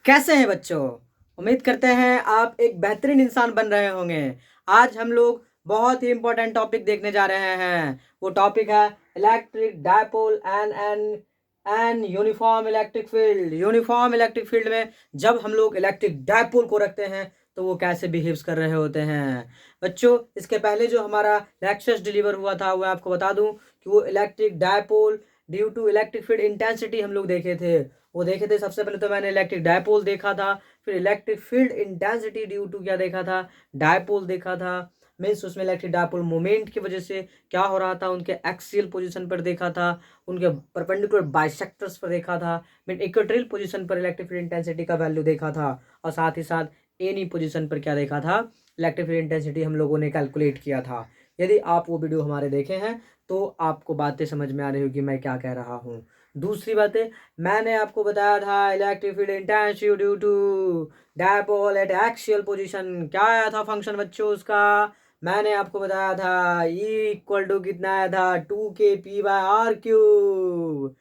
कैसे हैं बच्चों। उम्मीद करते हैं आप एक बेहतरीन इंसान बन रहे होंगे। आज हम लोग बहुत ही इंपॉर्टेंट टॉपिक देखने जा रहे हैं। वो टॉपिक है electric dipole and uniform electric field. Uniform electric field में जब हम लोग इलेक्ट्रिक डायपोल को रखते हैं तो वो कैसे बिहेव्स कर रहे होते हैं। बच्चों, इसके पहले जो हमारा लेक्चर्स डिलीवर हुआ था वो आपको बता दूं कि वो electric dipole due to electric field intensity हम लोग देखे थे। सबसे पहले तो मैंने इलेक्ट्रिक डायपोल देखा था, फिर electric field intensity due to क्या देखा था, डायपोल देखा था। मीन्स उसमें इलेक्ट्रिक डायपोल मोमेंट की वजह से क्या हो रहा था उनके एक्सियल पोजीशन पर देखा था, उनके परपेंडिकुलर बाइसेक्टर्स पर देखा था, मीन इक्वेटोरियल पोजीशन पर इलेक्ट्रिक फील्ड इंटेंसिटी का वैल्यू देखा था, और साथ ही साथ एनी पोजीशन पर क्या देखा था, इलेक्ट्रिक फील्ड इंटेंसिटी हम लोगों ने कैलकुलेट किया था। यदि आप वो वीडियो हमारे देखे हैं तो आपको बातें समझ में आ रही होगी मैं क्या कह रहा हूँ। दूसरी बातें, मैंने आपको बताया था electric field intensity due to dipole at axial position क्या आया था फंक्शन बच्चों उसका। मैंने आपको बताया था E इक्वल टू कितना आया था 2K P/R क्यूब।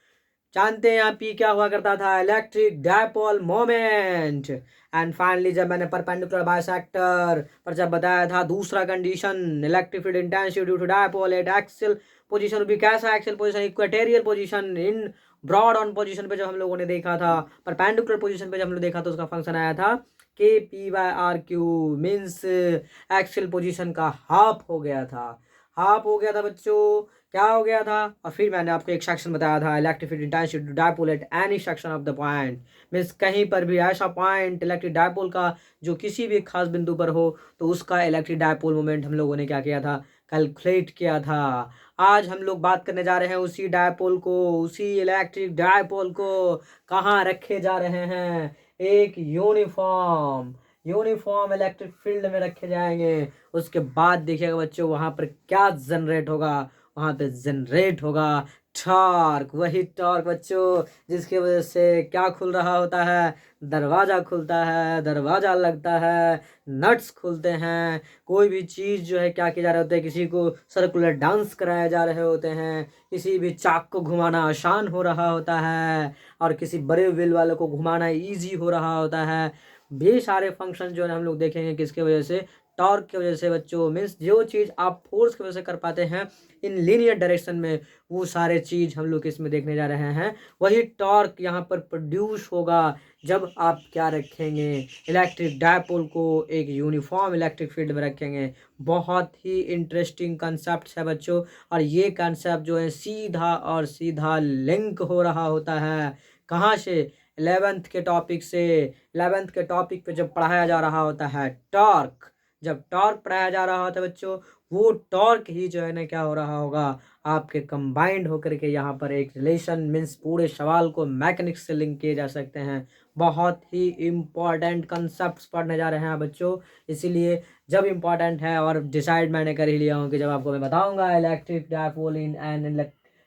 जानते हैं यहाँ P क्या हुआ करता था, electric dipole moment. And finally जब मैंने परपेंडिकुलर बाइसेक्टर पर जब बताया था दूसरा condition electric field intensity due to dipole at axial position, भी कैसा axial position, equatorial position in broad on position पे जब हम लोगों ने देखा था, परपेंडिकुलर पोजीशन पे जब हम लोग देखा तो उसका फंक्शन आया था K/P/R cube. Means axial position का हाफ हो गया था। हाफ हो गया था बच्चों, क्या हो गया था। और फिर मैंने आपको एक सेक्शन बताया था electric field intensity dipole at any section of the point. Means कहीं पर भी ऐसा पॉइंट इलेक्ट्रिक डायपोल का जो किसी भी खास बिंदु पर हो तो उसका इलेक्ट्रिक डायपोल मोमेंट हम लोगों ने क्या किया था, कैलकुलेट किया था। आज हम लोग बात करने जा रहे हैं उसी डायपोल को, उसी इलेक्ट्रिक डायपोल को कहाँ रखे जा रहे हैं, एक यूनिफॉर्म यूनिफॉर्म इलेक्ट्रिक फील्ड में रखे जाएंगे। उसके बाद देखिएगा बच्चों वहां पर क्या जनरेट होगा, वहां पे जनरेट होगा टॉर्क। वही टॉर्क बच्चों जिसकी वजह से क्या खुल रहा होता है, दरवाजा खुलता है, दरवाजा लगता है, नट्स खुलते हैं, कोई भी चीज़ जो है क्या किया जा रहा होता है, किसी को सर्कुलर डांस कराया जा रहे होते हैं, किसी भी चाक को घुमाना आसान हो रहा होता है, और किसी बड़े व्हील वाले को घुमाना इजी हो रहा होता है। भी सारे फंक्शन जो है हम लोग देखेंगे किसके वजह से, टॉर्क की वजह से बच्चों। मीन्स जो चीज़ आप फोर्स की वजह से कर पाते हैं इन लीनियर डायरेक्शन में, वो सारे चीज़ हम लोग इसमें देखने जा रहे हैं। वही टॉर्क यहाँ पर प्रोड्यूस होगा जब आप क्या रखेंगे, इलेक्ट्रिक डायपोल को एक यूनिफॉर्म इलेक्ट्रिक फील्ड में रखेंगे। बहुत ही इंटरेस्टिंग कंसेप्ट है बच्चों, और ये कंसेप्ट जो है सीधा और सीधा लिंक हो रहा होता है कहाँ से, 11th के टॉपिक से। 11th के टॉपिक पे जब पढ़ाया जा रहा होता है टॉर्क, जब टॉर्क पढ़ाया जा रहा होता है बच्चों, वो टॉर्क ही जो है ना क्या हो रहा होगा, आपके कंबाइंड होकर के यहाँ पर एक रिलेशन, मीन्स पूरे सवाल को मैकेनिक्स से लिंक किए जा सकते हैं। बहुत ही इम्पॉर्टेंट कंसेप्ट पढ़ने जा रहे हैं बच्चों। इसीलिए जब इम्पॉर्टेंट है और डिसाइड मैंने कर ही लिया हूँ कि जब आपको मैं बताऊंगा electric dipole in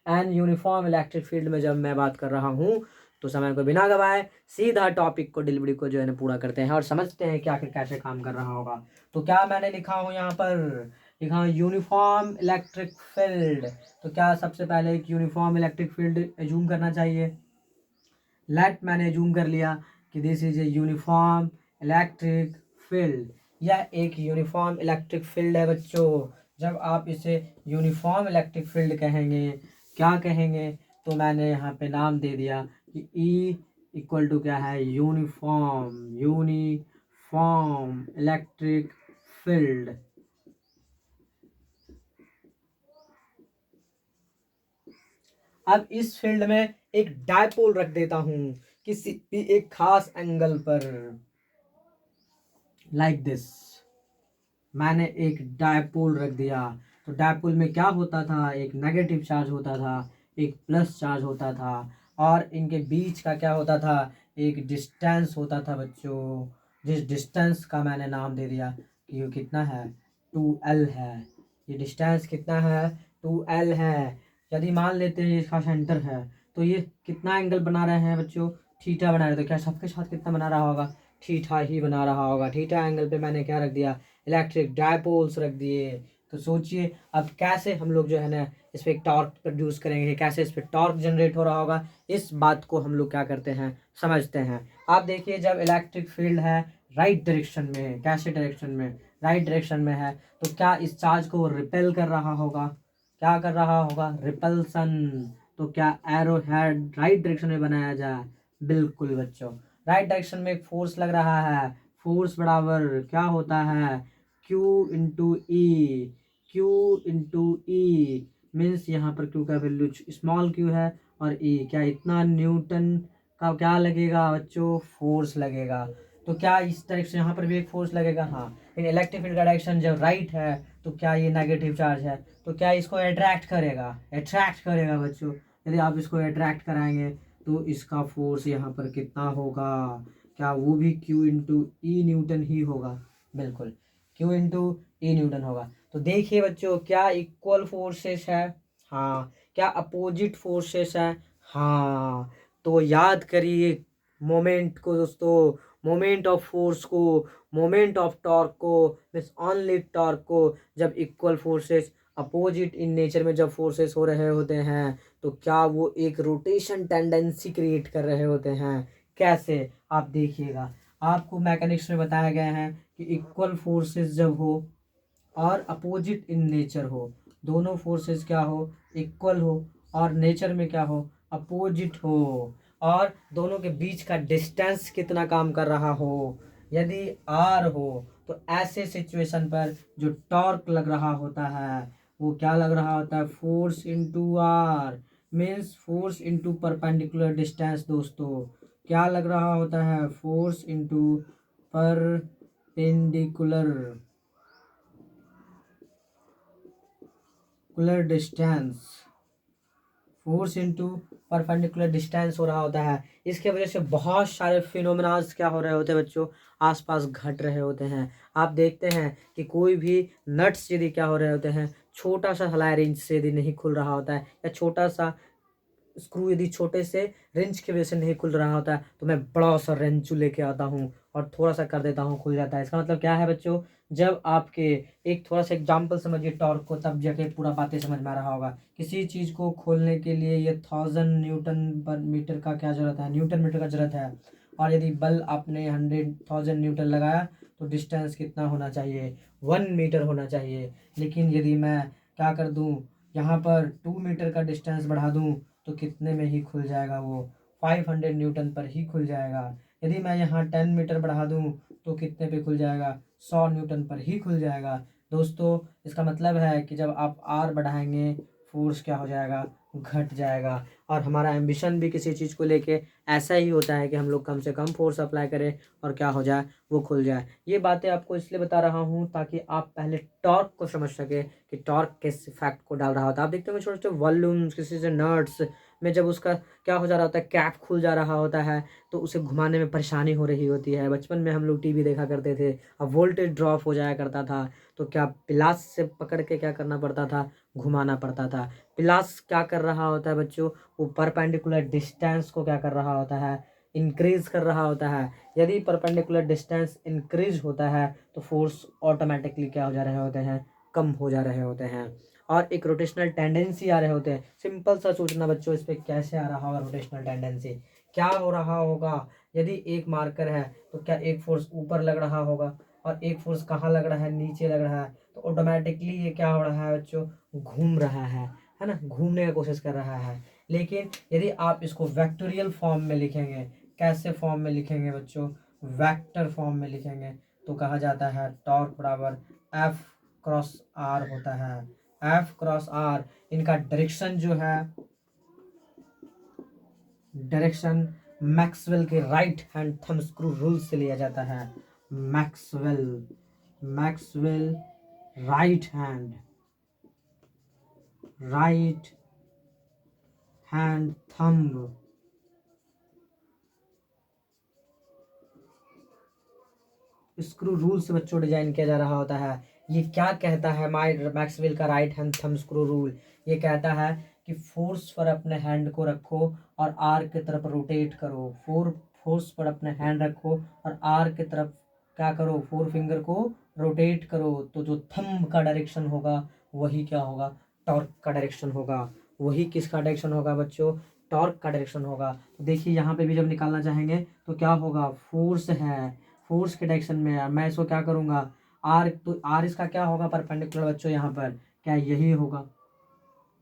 an uniform electric field में जब मैं बात कर रहा हूँ, तो समय को बिना गवाए सीधा टॉपिक को डिलीवरी को जो है ना पूरा करते हैं और समझते हैं कि आखिर कैसे काम कर रहा होगा। तो क्या मैंने लिखा हूँ यहाँ पर, लिखा हूँ यूनिफॉर्म इलेक्ट्रिक फील्ड। तो क्या सबसे पहले एक यूनिफॉर्म इलेक्ट्रिक फील्ड एज्यूम करना चाहिए। लेट मैंने एज्यूम कर लिया कि this is a uniform electric field. यह एक यूनिफॉर्म इलेक्ट्रिक फील्ड है बच्चों। जब आप इसे यूनिफॉर्म इलेक्ट्रिक फील्ड कहेंगे, क्या कहेंगे, तो मैंने यहाँ पे नाम दे दिया कि E इक्वल टू क्या है, यूनिफॉर्म इलेक्ट्रिक फील्ड। अब इस फील्ड में एक डायपोल रख देता हूं किसी भी एक खास एंगल पर, लाइक दिस। मैंने एक डायपोल रख दिया, तो डायपोल में क्या होता था, एक नेगेटिव चार्ज होता था, एक प्लस चार्ज होता था, और इनके बीच का क्या होता था, एक डिस्टेंस होता था बच्चों। जिस डिस्टेंस का मैंने नाम दे दिया कि ये कितना है, 2L है। ये डिस्टेंस कितना है, 2L है। यदि मान लेते हैं इसका सेंटर है, तो ये कितना एंगल बना रहे हैं बच्चों, थीटा बना रहे। तो क्या सबके साथ कितना बना रहा होगा, थीटा ही बना रहा होगा। थीटा एंगल पे मैंने क्या रख दिया, इलेक्ट्रिक डायपोल्स रख दिए। तो सोचिए अब कैसे हम लोग जो है ना इस पर टॉर्क प्रोड्यूस करेंगे, कैसे इस पर टॉर्क जनरेट हो रहा होगा, इस बात को हम लोग क्या करते हैं समझते हैं। आप देखिए जब इलेक्ट्रिक फील्ड है राइट डायरेक्शन में, कैसे डायरेक्शन में, राइट डायरेक्शन में है, तो क्या इस चार्ज को रिपेल कर रहा होगा, क्या कर रहा होगा, रिपल्सन। तो क्या एरो हेड राइट डायरेक्शन में बनाया जाए, बिल्कुल बच्चों, राइट डायरेक्शन में एक फोर्स लग रहा है, फोर्स बराबर क्या होता है, क्यू इंटू ई, क्यू इंटू ई मीन्स यहाँ पर क्यू का वैल्यू स्मॉल क्यू है, और ई क्या इतना न्यूटन का क्या लगेगा बच्चों, फोर्स लगेगा। तो क्या इस डायरेक्शन यहाँ पर भी एक फोर्स लगेगा, हाँ। इन इलेक्ट्रिक फील्ड का डायरेक्शन जब राइट है तो क्या ये नेगेटिव चार्ज है, तो क्या इसको अट्रैक्ट करेगा, अट्रैक्ट करेगा बच्चों। यदि आप इसको अट्रैक्ट कराएंगे तो इसका फोर्स यहाँ पर कितना होगा, क्या वो भी क्यू इंटू ई न्यूटन ही होगा, बिल्कुल क्यू इंटू ई न्यूटन होगा। तो देखिए बच्चों क्या इक्वल फोर्सेस है, हाँ, क्या अपोजिट फोर्सेस है, हाँ। तो याद करिए मोमेंट को दोस्तों, मोमेंट ऑफ फोर्स को, मोमेंट ऑफ टॉर्क को, मीन्स ओनली टॉर्क को, जब equal forces opposite in nature में जब फोर्सेस हो रहे होते हैं तो क्या वो एक रोटेशन टेंडेंसी क्रिएट कर रहे होते हैं, कैसे आप देखिएगा। आपको मैकेनिक्स में बताया गया है कि इक्वल फोर्सेस जब हो और अपोजिट इन नेचर हो, दोनों फोर्सेस क्या हो, इक्वल हो, और नेचर में क्या हो, अपोजिट हो, और दोनों के बीच का डिस्टेंस कितना काम कर रहा हो, यदि आर हो, तो ऐसे सिचुएशन पर जो टॉर्क लग रहा होता है वो क्या लग रहा होता है, force into r means force into perpendicular distance दोस्तों, क्या लग रहा होता है, force into perpendicular distance, force into perpendicular distance हो रहा होता है। इसके वजह से बहुत सारे फिनोमेनास क्या हो रहे होते हैं बच्चों, आसपास घट रहे होते हैं। आप देखते हैं कि कोई भी नट्स यदि क्या हो रहे होते हैं, छोटा सा हलाई रेंज से यदि नहीं खुल रहा होता है, या छोटा सा स्क्रू यदि छोटे से रेंच की वजह से नहीं खुल रहा होता है, तो मैं बड़ा सा रेंचू लेके आता हूँ और थोड़ा सा कर देता हूँ, खुल जाता है। इसका मतलब क्या है बच्चों, जब आपके एक थोड़ा सा एग्जाम्पल समझिए टॉर्क को, तब जाके पूरा बातें समझ में आ रहा होगा। किसी चीज़ को खोलने के लिए ये 1000 न्यूटन पर मीटर का क्या जरूरत है, न्यूटन मीटर का जरूरत है, और यदि बल आपने 100,000 न्यूटन लगाया तो डिस्टेंस कितना होना चाहिए, 1 मीटर होना चाहिए। लेकिन यदि मैं क्या कर दूँ, यहाँ पर 2 मीटर का डिस्टेंस बढ़ा दूँ तो कितने में ही खुल जाएगा, वो 500 न्यूटन पर ही खुल जाएगा। यदि मैं यहाँ 10 मीटर बढ़ा दूँ तो कितने पे खुल जाएगा, 100 न्यूटन पर ही खुल जाएगा। दोस्तों इसका मतलब है कि जब आप आर बढ़ाएंगे फोर्स क्या हो जाएगा, घट जाएगा। और हमारा एम्बिशन भी किसी चीज़ को लेके ऐसा ही होता है कि हम लोग कम से कम फोर्स अप्लाई करें और क्या हो जाए, वो खुल जाए। ये बातें आपको इसलिए बता रहा हूँ ताकि आप पहले टॉर्क को समझ सके कि टॉर्क किस फैक्ट को डाल रहा होता है। आप देखते होंगे छोटे छोटे वॉल्यूम्स, किसी से नट्स में जब उसका क्या हो जा रहा होता है, कैप खुल जा रहा होता है, तो उसे घुमाने में परेशानी हो रही होती है। बचपन में हम लोग टीवी देखा करते थे, अब वोल्टेज ड्रॉप हो जाया करता था, तो क्या पिलास से पकड़ के क्या करना पड़ता था, घुमाना पड़ता था। पिलास क्या कर रहा होता है बच्चों, वो परपेंडिकुलर डिस्टेंस को क्या कर रहा होता है, इंक्रीज कर रहा होता है। यदि परपेंडिकुलर डिस्टेंस इंक्रीज होता है तो फोर्स ऑटोमेटिकली क्या हो जा रहे होते हैं, कम हो जा रहे होते हैं, और एक रोटेशनल टेंडेंसी आ रहे होते हैं। सिंपल सा सोचना बच्चों, इस पे कैसे आ रहा होगा रोटेशनल टेंडेंसी, क्या हो रहा होगा, यदि एक मार्कर है तो क्या एक फोर्स ऊपर लग रहा होगा, और एक फोर्स कहाँ लग रहा है, नीचे लग रहा है, तो ऑटोमेटिकली ये क्या हो रहा है बच्चों, घूम रहा है ना, घूमने की कोशिश कर रहा है। लेकिन यदि आप इसको वेक्टोरियल फॉर्म में लिखेंगे, कैसे फॉर्म में लिखेंगे बच्चों, वेक्टर फॉर्म में लिखेंगे, तो कहा जाता है टॉर्क बराबर एफ क्रॉस आर होता है, एफ क्रॉस आर। इनका डायरेक्शन जो है, डायरेक्शन मैक्सवेल के right hand thumb screw rule से लिया जाता है। Maxwell, Maxwell right hand thumb screw rule से बच्चों डिजाइन किया जा रहा होता है। ये क्या कहता है, मैक्सवेल का right hand thumb screw rule, ये कहता है कि फोर्स पर अपने हैंड को रखो और आर की तरफ रोटेट करो, फोर्स पर अपने हैंड रखो और आर की तरफ क्या करो, फोर फिंगर को रोटेट करो, तो जो थंब का डायरेक्शन होगा वही क्या होगा, टॉर्क का डायरेक्शन होगा। वही किसका डायरेक्शन होगा बच्चों, टॉर्क का डायरेक्शन होगा। तो देखिए यहाँ पे भी जब निकालना चाहेंगे तो क्या होगा, फोर्स है, फोर्स के डायरेक्शन में है, मैं इसको क्या करूँगा आर, तो आर इसका क्या होगा परपेंडिकुलर बच्चों, यहाँ पर क्या यही होगा,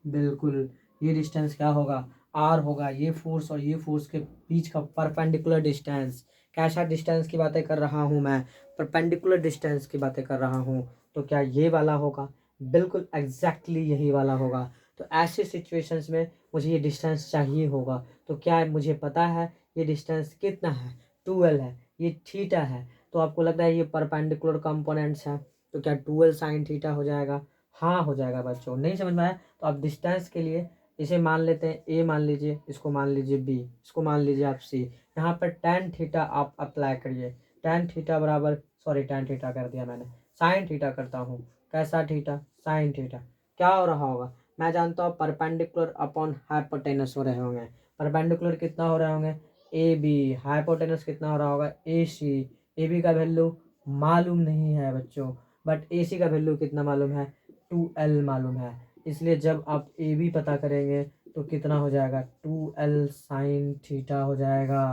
बिल्कुल ये डिस्टेंस क्या होगा, आर होगा। ये फोर्स और ये फोर्स के बीच का परपेंडिकुलर डिस्टेंस, कैसा डिस्टेंस की बातें कर रहा हूँ मैं, परपेंडिकुलर डिस्टेंस की बातें कर रहा हूँ। तो क्या ये वाला होगा, बिल्कुल एग्जैक्टली यही वाला होगा। तो ऐसे सिचुएशंस में मुझे ये डिस्टेंस चाहिए होगा। तो क्या मुझे पता है ये डिस्टेंस कितना है, 12 है, ये थीटा है। तो आपको लगता है ये परपेंडिकुलर कंपोनेंट्स हैं, तो क्या 12 साइन थीटा हो जाएगा, हाँ हो जाएगा बच्चों। नहीं समझ में आया तो आप डिस्टेंस के लिए इसे मान लेते हैं ए, मान लीजिए इसको, मान लीजिए बी, इसको मान लीजिए आप सी। यहाँ पर टेन थीटा आप अप्लाई करिए, टेन थीटा बराबर, सॉरी टेन थीटा कर दिया मैंने, साइन थीटा करता हूँ। कैसा थीटा, साइन थीटा। क्या हो रहा होगा, मैं जानता हूँ परपेंडिकुलर अपॉन हाइपोटेनस हो रहे होंगे। परपेंडिकुलर कितना हो रहे होंगे, ए बी, हाइपोटेनस कितना हो रहा होगा, ए सी। ए बी का वैल्यू मालूम नहीं है बच्चों, बट ए सी का वैल्यू कितना मालूम है, 2L मालूम है। इसलिए जब आप ए बी पता करेंगे तो कितना हो जाएगा, 2L साइन थीटा हो जाएगा।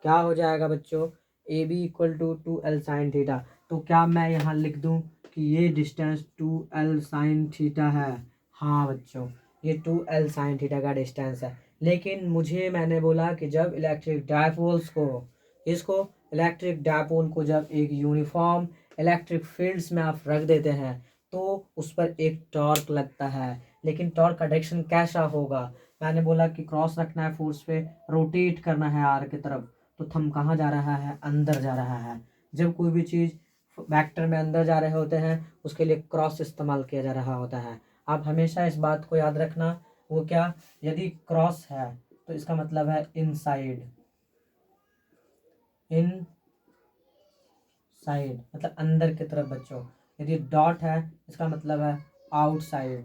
क्या हो जाएगा बच्चों, A B equal to 2L sine theta. तो क्या मैं यहाँ लिख दूँ कि ये डिस्टेंस 2L साइन थीटा है, हाँ बच्चों ये 2L साइन थीटा का डिस्टेंस है। लेकिन मुझे, मैंने बोला कि जब इलेक्ट्रिक डायपोल्स को, इसको इलेक्ट्रिक डायपोल को जब एक यूनिफॉर्म इलेक्ट्रिक फील्ड्स में आप रख देते हैं तो उस पर एक टॉर्क लगता है। लेकिन टॉर्क का डायरेक्शन कैसा होगा, मैंने बोला कि क्रॉस रखना है फोर्स पे, रोटेट करना है आर की तरफ। तो थंब कहाँ जा रहा है, अंदर जा रहा है। जब कोई भी चीज़ वेक्टर में अंदर जा रहे होते हैं उसके लिए क्रॉस इस्तेमाल किया जा रहा होता है। आप हमेशा इस बात को याद रखना, वो क्या, यदि क्रॉस है तो इसका मतलब है इनसाइड, इन साइड मतलब अंदर की तरफ बच्चों। यदि डॉट है इसका मतलब है आउटसाइड।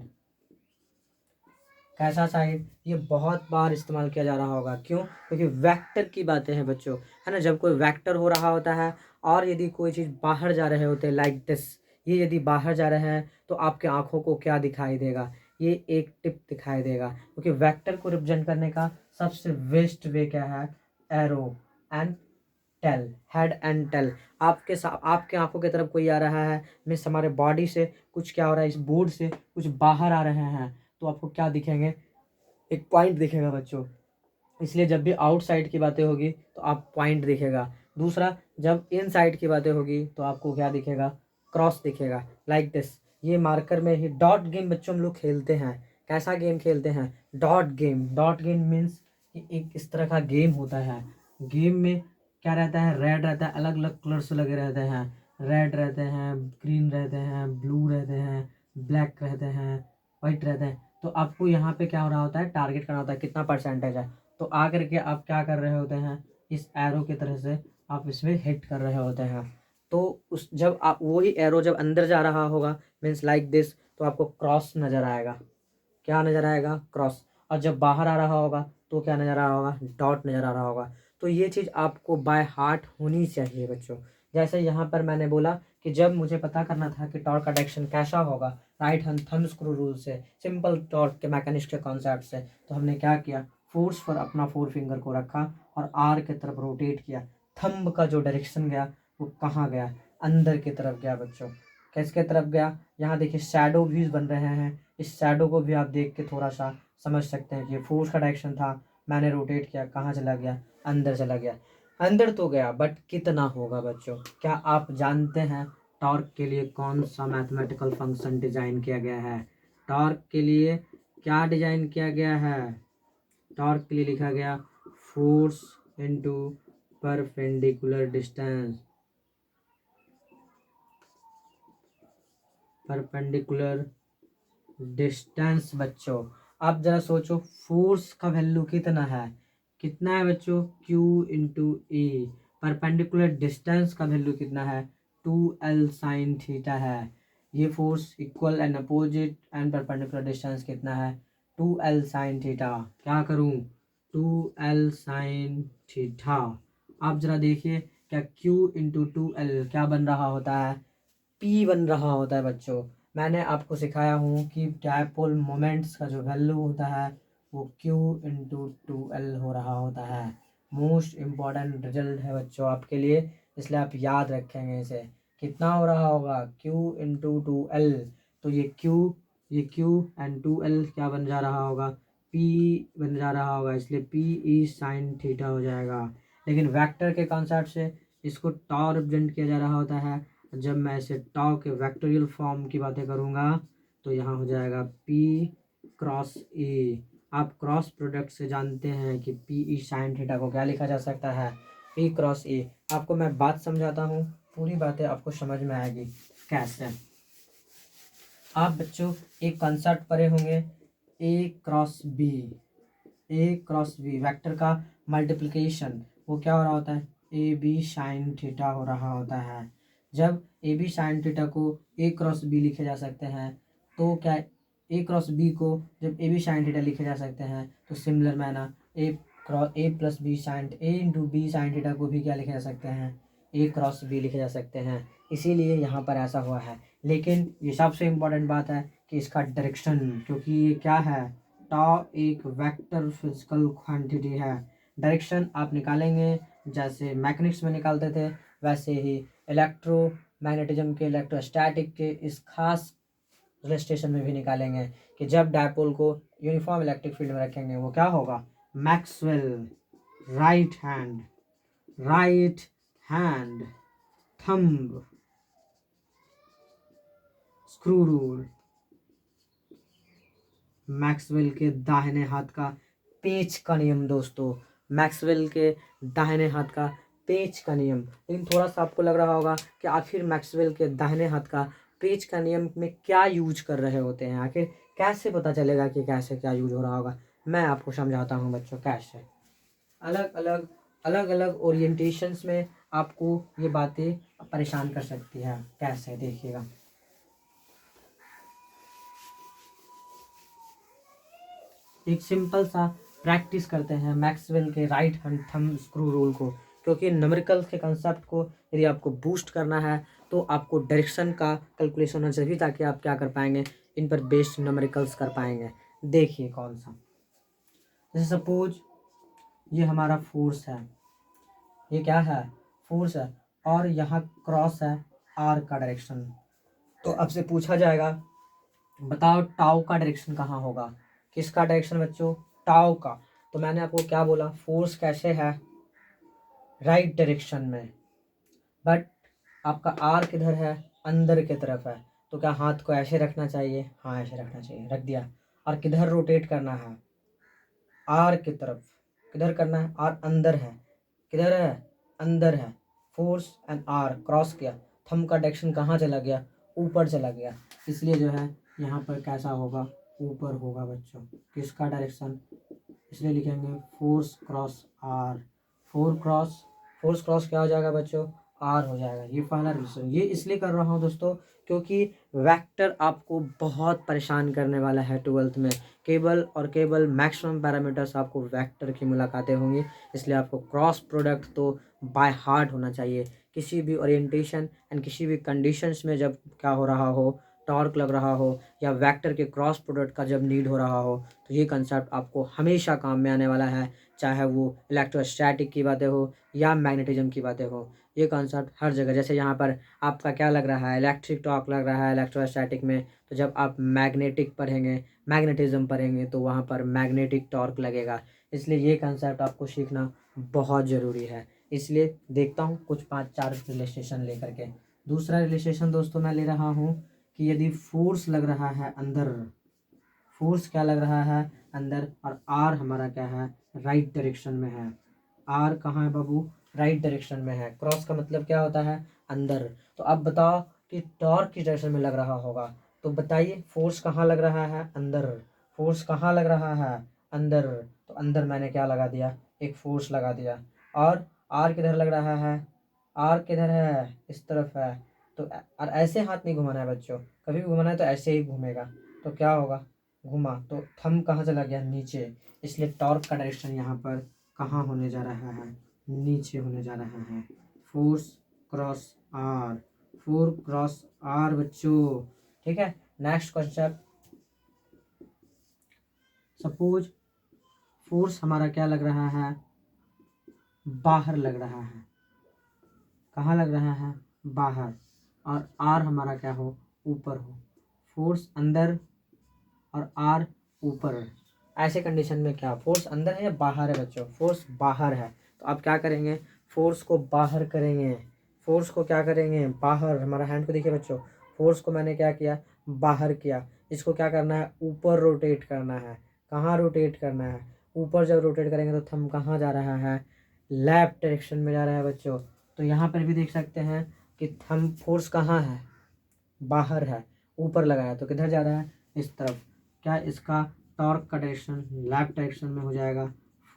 कैसा साइड, ये बहुत बार इस्तेमाल किया जा रहा होगा, क्यों, क्योंकि वेक्टर की बातें हैं बच्चों, है ना। जब कोई वेक्टर हो रहा होता है और यदि कोई चीज़ बाहर जा रहे होते हैं लाइक दिस, ये यदि बाहर जा रहे हैं तो आपके आंखों को क्या दिखाई देगा, ये एक टिप दिखाई देगा। क्योंकि वेक्टर को रिप्रेजेंट करने का सबसे बेस्ट वे क्या है, arrow and tail, head and tail. आपके आंखों की तरफ कोई आ रहा है, मीन्स हमारे बॉडी से कुछ क्या हो रहा है, इस बोर्ड से कुछ बाहर आ रहे हैं, तो आपको क्या दिखेंगे, एक पॉइंट दिखेगा बच्चों। इसलिए जब भी आउटसाइड की बातें होगी तो आप पॉइंट दिखेगा। दूसरा, जब इन साइड की बातें होगी तो आपको क्या दिखेगा, क्रॉस दिखेगा, लाइक दिस। ये मार्कर में ही डॉट गेम बच्चों हम लोग खेलते हैं। कैसा गेम खेलते हैं, dot game. Dot game means एक इस तरह का गेम होता है। गेम में क्या रहता है, रेड रहता है, अलग अलग कलर्स लगे रहते हैं, रेड रहते हैं, ग्रीन रहते हैं, ब्लू रहते हैं, ब्लैक रहते हैं, वाइट रहते हैं। तो आपको यहाँ पे क्या हो रहा होता है, टारगेट करना होता है कितना परसेंटेज है। तो आकर के आप क्या कर रहे होते हैं, इस एरो की तरह से आप इसमें हिट कर रहे होते हैं। तो उस, जब आप वही एरो जब अंदर जा रहा होगा मीन्स लाइक दिस, तो आपको क्रॉस नज़र आएगा। क्या नज़र आएगा, क्रॉस। और जब बाहर आ रहा होगा तो क्या नज़र आ रहा होगा, डॉट नज़र आ रहा होगा। तो ये चीज़ आपको बाय हार्ट होनी चाहिए बच्चों। जैसे यहाँ पर मैंने बोला कि जब मुझे पता करना था कि टॉर्क का डायरेक्शन कैसा होगा, right hand thumb screw rule से, सिंपल टॉर्क के मैकेनिक्स के कॉन्सेप्ट से, तो हमने क्या किया, फोर्स पर अपना फोर फिंगर को रखा और आर की तरफ रोटेट किया। थंब का जो डायरेक्शन गया वो कहाँ गया, अंदर की तरफ गया बच्चों। किसके तरफ गया, यहाँ देखिए शैडो व्यूज बन रहे हैं, इस शैडो को भी आप देख के थोड़ा सा समझ सकते हैं कि ये फोर्स का डायरेक्शन था। मैंने रोटेट किया, कहाँ चला गया, अंदर चला गया। अंदर तो गया बट कितना होगा बच्चों, क्या आप जानते हैं टॉर्क के लिए कौन सा मैथमेटिकल फंक्शन डिजाइन किया गया है। टॉर्क के लिए क्या डिजाइन किया गया है, टॉर्क के लिए लिखा गया force into perpendicular distance, perpendicular distance बच्चों। आप जरा सोचो फोर्स का वैल्यू कितना है, कितना है बच्चों, Q इंटू ए। परपेंडिकुलर डिस्टेंस का वैल्यू कितना है, 2L साइन थीटा है। ये force equal and opposite and perpendicular distance कितना है, 2L साइन थीटा। क्या करूं, 2L साइन थीटा। आप जरा देखिए क्या Q इंटू 2L क्या बन रहा होता है, P बन रहा होता है बच्चों। मैंने आपको सिखाया हूँ कि डायपोल मोमेंट्स का जो वैल्यू होता है वो Q इंटू 2L हो रहा होता है। मोस्ट इम्पॉर्टेंट रिजल्ट है बच्चों आपके लिए, इसलिए आप याद रखेंगे इसे। कितना हो रहा होगा, Q इंटू 2L। तो ये Q एंड 2L क्या बन जा रहा होगा, P बन जा रहा होगा, इसलिए P ई साइन थीटा हो जाएगा। लेकिन वेक्टर के कॉन्सेप्ट से इसको टॉ रिप्रेजेंट किया जा रहा होता है। जब मैं इसे टॉ के वेक्टोरियल फॉर्म की बातें करूँगा तो यहाँ हो जाएगा P क्रॉस ए। आप क्रॉस प्रोडक्ट से जानते हैं कि P ई साइन थीटा को क्या लिखा जा सकता है, P क्रॉस ए। आपको मैं बात समझाता हूँ, पूरी बातें आपको समझ में आएगी कैसे। आप बच्चों एक कंसेप्ट पढ़े होंगे, ए क्रॉस बी वेक्टर का मल्टीप्लिकेशन, वो क्या हो रहा होता है, ए बी साइन थीटा हो रहा होता है। जब ए बी साइन थीटा को ए क्रॉस बी लिखे जा सकते हैं तो क्या ए क्रॉस बी को जब ए बी साइन थीटा लिखे जा सकते हैं तो सिमिलर मैनर ए प्लस बी साइन ए इंटू बी साइन थीटा को भी क्या लिखे जा सकते हैं, ए क्रॉस बी लिखे जा सकते हैं। इसीलिए यहाँ पर ऐसा हुआ है। लेकिन ये सबसे इम्पोर्टेंट बात है कि इसका डायरेक्शन, क्योंकि ये क्या है, टॉ एक वेक्टर फिजिकल क्वांटिटी है। डायरेक्शन आप निकालेंगे जैसे मैकेनिक्स में निकालते थे, वैसे ही इलेक्ट्रोमैग्नेटिज्म के, इलेक्ट्रोस्टैटिक के इस खास रिलेस्टेशन में भी निकालेंगे कि जब डायपोल को यूनिफॉर्म इलेक्ट्रिक फील्ड में रखेंगे वो क्या होगा, Maxwell right hand thumb screw rule, Maxwell के दाहिने हाथ का पेच का नियम दोस्तों, मैक्सवेल के दाहिने हाथ का पेच का नियम। लेकिन थोड़ा सा आपको लग रहा होगा कि आखिर मैक्सवेल के दाहिने हाथ का पेच का नियम में क्या यूज कर रहे होते हैं, आखिर कैसे पता चलेगा कि कैसे क्या यूज हो रहा होगा। मैं आपको समझाता हूँ बच्चों कैसे। अलग अलग ओरिएंटेशंस में आपको ये बातें परेशान कर सकती है। कैसे, देखिएगा। एक सिंपल सा प्रैक्टिस करते हैं मैक्सवेल के right hand thumb screw rule को, क्योंकि न्यूमेरिकल्स के कंसेप्ट को यदि आपको बूस्ट करना है तो आपको डायरेक्शन का कैलकुलेशन होना चाहिए, ताकि आप क्या कर पाएंगे, इन पर बेस्ड न्यूमेरिकल्स कर पाएंगे। देखिए कौन सा, जैसे सपोज ये हमारा फोर्स है, ये क्या है, फोर्स है, और यहाँ क्रॉस है आर का डायरेक्शन। तो आपसे पूछा जाएगा बताओ टाउ का डायरेक्शन कहाँ होगा, किसका डायरेक्शन बच्चों, टाउ का। तो मैंने आपको क्या बोला, फोर्स कैसे है, राइट डायरेक्शन में, बट आपका आर किधर है, अंदर की तरफ है। तो क्या हाथ को ऐसे रखना चाहिए, हाँ ऐसे रखना चाहिए, रख दिया। और किधर रोटेट करना है, आर की तरफ। किधर करना है, आर अंदर है, किधर है, अंदर है। फोर्स एंड आर क्रॉस किया, थंब का डायरेक्शन कहाँ चला गया, ऊपर चला गया। इसलिए जो है यहाँ पर कैसा होगा, ऊपर होगा बच्चों, किसका डायरेक्शन, इसलिए लिखेंगे force cross r. Force cross क्या हो जाएगा बच्चों, आर हो जाएगा। ये पहला रिलेशन, ये इसलिए कर रहा हूँ दोस्तों क्योंकि वेक्टर आपको बहुत परेशान करने वाला है 12th में। केवल और केवल मैक्सिमम पैरामीटर्स आपको वेक्टर की मुलाकातें होंगी, इसलिए आपको क्रॉस प्रोडक्ट तो बाय हार्ट होना चाहिए। किसी भी ओरिएंटेशन एंड किसी भी कंडीशंस में जब क्या हो रहा हो, टॉर्क लग रहा हो या वेक्टर के क्रॉस प्रोडक्ट का जब नीड हो रहा हो, तो ये कंसेप्ट आपको हमेशा काम में आने वाला है, चाहे वो इलेक्ट्रोस्टैटिक की बातें हो या मैग्नेटिज्म की बातें हो। ये कॉन्सेप्ट हर जगह, जैसे यहाँ पर आपका क्या लग रहा है, इलेक्ट्रिक टॉर्क लग रहा है इलेक्ट्रोस्टैटिक में, तो जब आप मैग्नेटिक पढ़ेंगे, मैग्नेटिज्म पढ़ेंगे, तो वहाँ पर मैग्नेटिक टॉर्क लगेगा। इसलिए ये कंसेप्ट आपको सीखना बहुत ज़रूरी है। इसलिए देखता हूँ कुछ 5-4 रिलेशन लेकर के। दूसरा रिलेशन दोस्तों मैं ले रहा हूँ कि यदि फोर्स लग रहा है अंदर, फोर्स क्या लग रहा है अंदर, और आर हमारा क्या है, राइट डायरेक्शन में है। आर कहाँ है बाबू, राइट डायरेक्शन में है। क्रॉस का मतलब क्या होता है, अंदर। तो अब बताओ कि टॉर्क किस डायरेक्शन में लग रहा होगा, तो बताइए फोर्स कहाँ लग रहा है, अंदर। फोर्स कहाँ लग रहा है, अंदर। तो अंदर मैंने क्या लगा दिया, एक फोर्स लगा दिया। और आर किधर लग रहा है, आर किधर है, इस तरफ है। तो और ऐसे हाथ नहीं घुमाना है बच्चों, कभी भी घुमाना है तो ऐसे ही घूमेगा। तो क्या होगा, घुमा तो थंब कहाँ चला गया, नीचे। इसलिए टॉर्क का डायरेक्शन यहाँ पर कहाँ होने जा रहा है, नीचे होने जा रहा है। Force cross r, 4 cross r बच्चों। ठीक है, नेक्स्ट क्वेश्चन, सपोज फोर्स हमारा क्या लग रहा है, बाहर लग रहा है। कहाँ लग रहा है, बाहर, और आर हमारा क्या हो, ऊपर हो। फोर्स अंदर और आर ऊपर है। ऐसे कंडीशन में क्या फोर्स अंदर है या बाहर है बच्चों, फोर्स बाहर है। तो आप क्या करेंगे, फोर्स को बाहर करेंगे। फोर्स को क्या करेंगे, बाहर। हमारा हैंड को देखिए बच्चों, फोर्स को मैंने क्या किया, बाहर किया। इसको क्या करना है, ऊपर रोटेट करना है। कहाँ रोटेट करना है, ऊपर। जब रोटेट करेंगे तो थंब कहाँ जा रहा है, लेफ्ट डायरेक्शन में जा रहा है बच्चों। तो यहाँ पर भी देख सकते हैं कि थंब फोर्स कहाँ है, बाहर है। ऊपर लगाया तो किधर जा रहा है, इस तरफ। क्या इसका टॉर्क का डायरेक्शन लेफ्ट डायरेक्शन में हो जाएगा,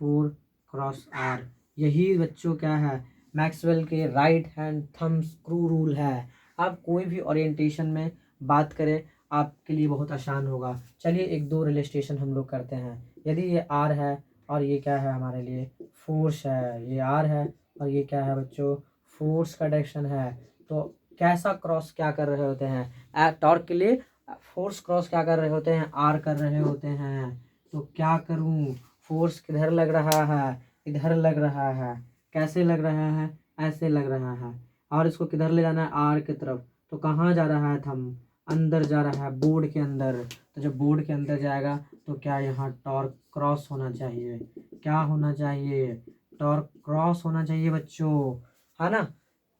4 क्रॉस आर। यही बच्चों क्या है, मैक्सवेल के right hand thumb screw rule है। आप कोई भी ओरिएंटेशन में बात करें आपके लिए बहुत आसान होगा। चलिए एक दो रिलेस्टेशन हम लोग करते हैं। यदि ये आर है और ये क्या है हमारे लिए, फोर्स है। ये आर है और ये क्या है बच्चों, फोर्स का डायरेक्शन है। तो कैसा क्रॉस क्या कर रहे होते हैं, टॉर्क के लिए फोर्स क्रॉस क्या कर रहे होते हैं, आर कर रहे होते हैं। तो क्या करूं, फोर्स किधर लग रहा है, इधर लग रहा है। कैसे लग रहा है, ऐसे लग रहा है। और इसको किधर ले जाना है, आर की तरफ। तो कहाँ जा रहा है थंब, अंदर जा रहा है, बोर्ड के अंदर। तो जब बोर्ड के अंदर जाएगा तो क्या यहाँ टॉर्क क्रॉस होना चाहिए, क्या होना चाहिए, टॉर्क क्रॉस होना चाहिए बच्चों, है ना।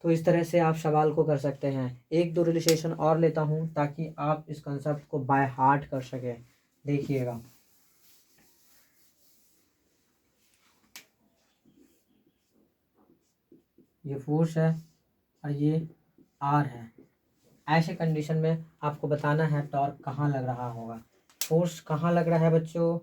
तो इस तरह से आप सवाल को कर सकते हैं। एक दो रिलेशन और लेता हूँ ताकि आप इस कंसेप्ट को बाय हार्ट कर सकें। देखिएगा, ये फोर्स है और ये आर है। ऐसे कंडीशन में आपको बताना है टॉर्क कहाँ लग रहा होगा। फोर्स कहाँ लग रहा है बच्चों,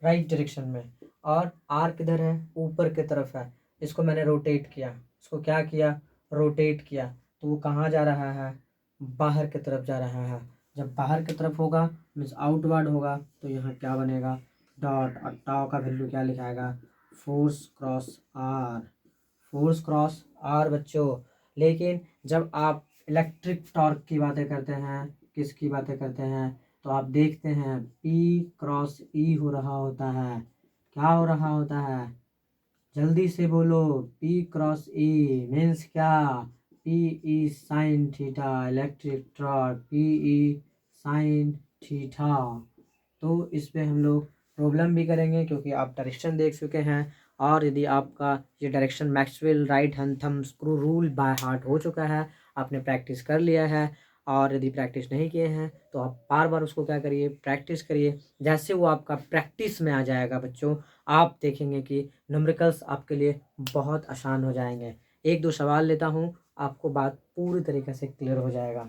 राइट डायरेक्शन में। और आर किधर है, ऊपर की तरफ है। इसको मैंने रोटेट किया, इसको क्या किया, रोटेट किया। तो वो कहाँ जा रहा है, बाहर की तरफ जा रहा है। जब बाहर की तरफ होगा मीन्स आउटवर्ड होगा तो यहाँ क्या बनेगा, डॉट। और टाउ का वैल्यू क्या लिखाएगा, force cross r, force cross r बच्चों। लेकिन जब आप इलेक्ट्रिक टॉर्क की बातें करते हैं, किसकी बातें करते हैं, तो आप देखते हैं P क्रॉस E हो रहा होता है। क्या हो रहा होता है, जल्दी से बोलो, P क्रॉस E मीन्स क्या, P E sine theta, electric torque P E sign theta. तो इस पे हम लोग प्रॉब्लम भी करेंगे क्योंकि आप डायरेक्शन देख चुके हैं। और यदि आपका ये direction Maxwell right hand thumb screw rule by heart हो चुका है, आपने प्रैक्टिस कर लिया है, और यदि प्रैक्टिस नहीं किए हैं तो आप बार बार उसको क्या करिए, प्रैक्टिस करिए। जैसे वो आपका प्रैक्टिस में आ जाएगा बच्चों, आप देखेंगे कि न्यूमेरिकल्स आपके लिए बहुत आसान हो जाएंगे। एक दो सवाल लेता हूँ, आपको बात पूरी तरीके से क्लियर हो जाएगा।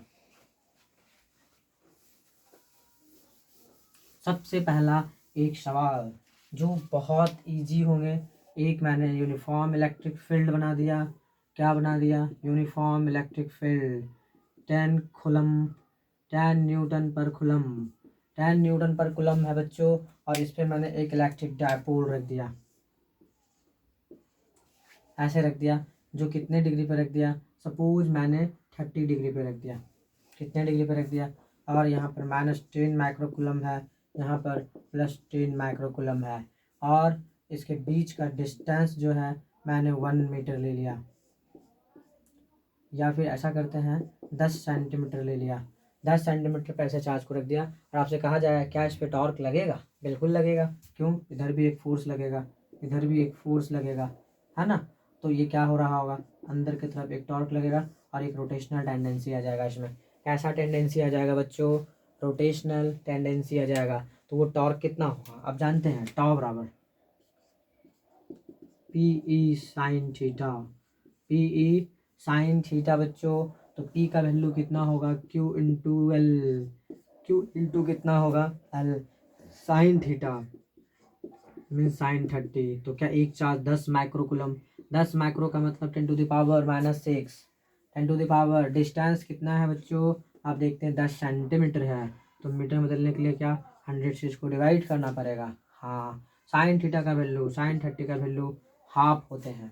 सबसे पहला एक सवाल जो बहुत इजी होंगे, एक मैंने यूनिफॉर्म इलेक्ट्रिक फील्ड बना दिया। क्या बना दिया, uniform electric field, 10 coulomb, 10 Newton per coulomb, 10 Newton per coulomb है बच्चों। और इस पर मैंने एक इलेक्ट्रिक डायपोल रख दिया, ऐसे रख दिया। जो कितने डिग्री पर रख दिया, सपोज मैंने 30 डिग्री पर रख दिया। कितने डिग्री पर रख दिया, और यहाँ पर -10 माइक्रोकुलम है, यहाँ पर +10 माइक्रोकुलम है। और इसके बीच का डिस्टेंस जो है मैंने 1 मीटर ले लिया, या फिर ऐसा करते हैं 10 सेंटीमीटर ले लिया। 10 सेंटीमीटर पर ऐसे चार्ज को रख दिया। और आपसे कहा जाए क्या इस पर टॉर्क लगेगा, बिल्कुल लगेगा। क्यों, इधर भी एक फोर्स लगेगा, इधर भी एक फोर्स लगेगा, है ना। तो ये क्या हो रहा होगा, अंदर की तरफ एक टॉर्क लगेगा और एक रोटेशनल टेंडेंसी आ जाएगा इसमें। कैसा टेंडेंसी आ जाएगा बच्चों, रोटेशनल टेंडेंसी आ जाएगा। तो वो टॉर्क कितना होगा, आप जानते हैं, टाउ बराबर P E sine theta, P E sine theta बच्चों। तो P का वैल्यू कितना होगा, Q into L, Q into कितना होगा, L। Sine theta mean sine 30। तो क्या एक चार्ज 10 माइक्रोकुलम, 10 माइक्रो का मतलब 10⁻⁻6, 10⁻। डिस्टेंस कितना है बच्चों, आप देखते हैं 10 सेंटीमीटर है। तो मीटर बदलने के लिए क्या, 100 से इसको डिवाइड करना पड़ेगा। हाँ, साइन थीटा का वैल्यू, साइन 30 का वैल्यू हाफ होते हैं।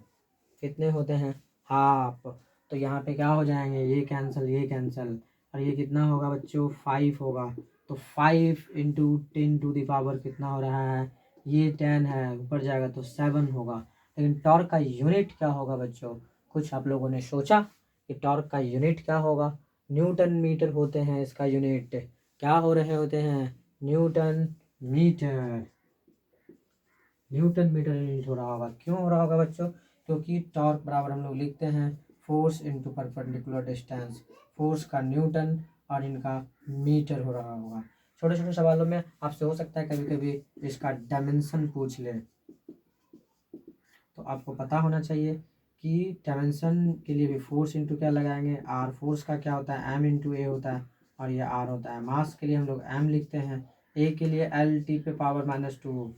कितने होते हैं, हाफ। तो यहाँ पे क्या हो जाएंगे, ये कैंसिल ये कैंसिल, और ये कितना होगा बच्चों, 5 होगा। तो 5 इंटू 10⁻⁴ कितना हो रहा है, ये 10 है, ऊपर जाएगा तो 7 होगा। लेकिन टॉर्क का यूनिट क्या होगा बच्चों, कुछ आप लोगों ने सोचा कि टॉर्क का यूनिट क्या होगा। न्यूटन मीटर होते हैं इसका यूनिट। क्या हो रहे होते हैं, newton metre. Newton metre unit हो रहा होगा। क्यों हो रहा होगा बच्चों, क्योंकि टॉर्क बराबर हम लोग लिखते हैं force into perpendicular distance. Force का न्यूटन और इनका मीटर हो रहा होगा। छोटे छोटे सवालों में आपसे हो सकता है कभी कभी इसका डायमेंशन पूछ ले, तो आपको पता होना चाहिए कि डायमेंशन के लिए भी फोर्स इंटू क्या लगाएंगे, आर। फोर्स का क्या होता है, एम इंटू ए होता है, और ये आर होता है। मास के लिए हम लोग एम लिखते हैं, ए के लिए एल टी पे पावर -2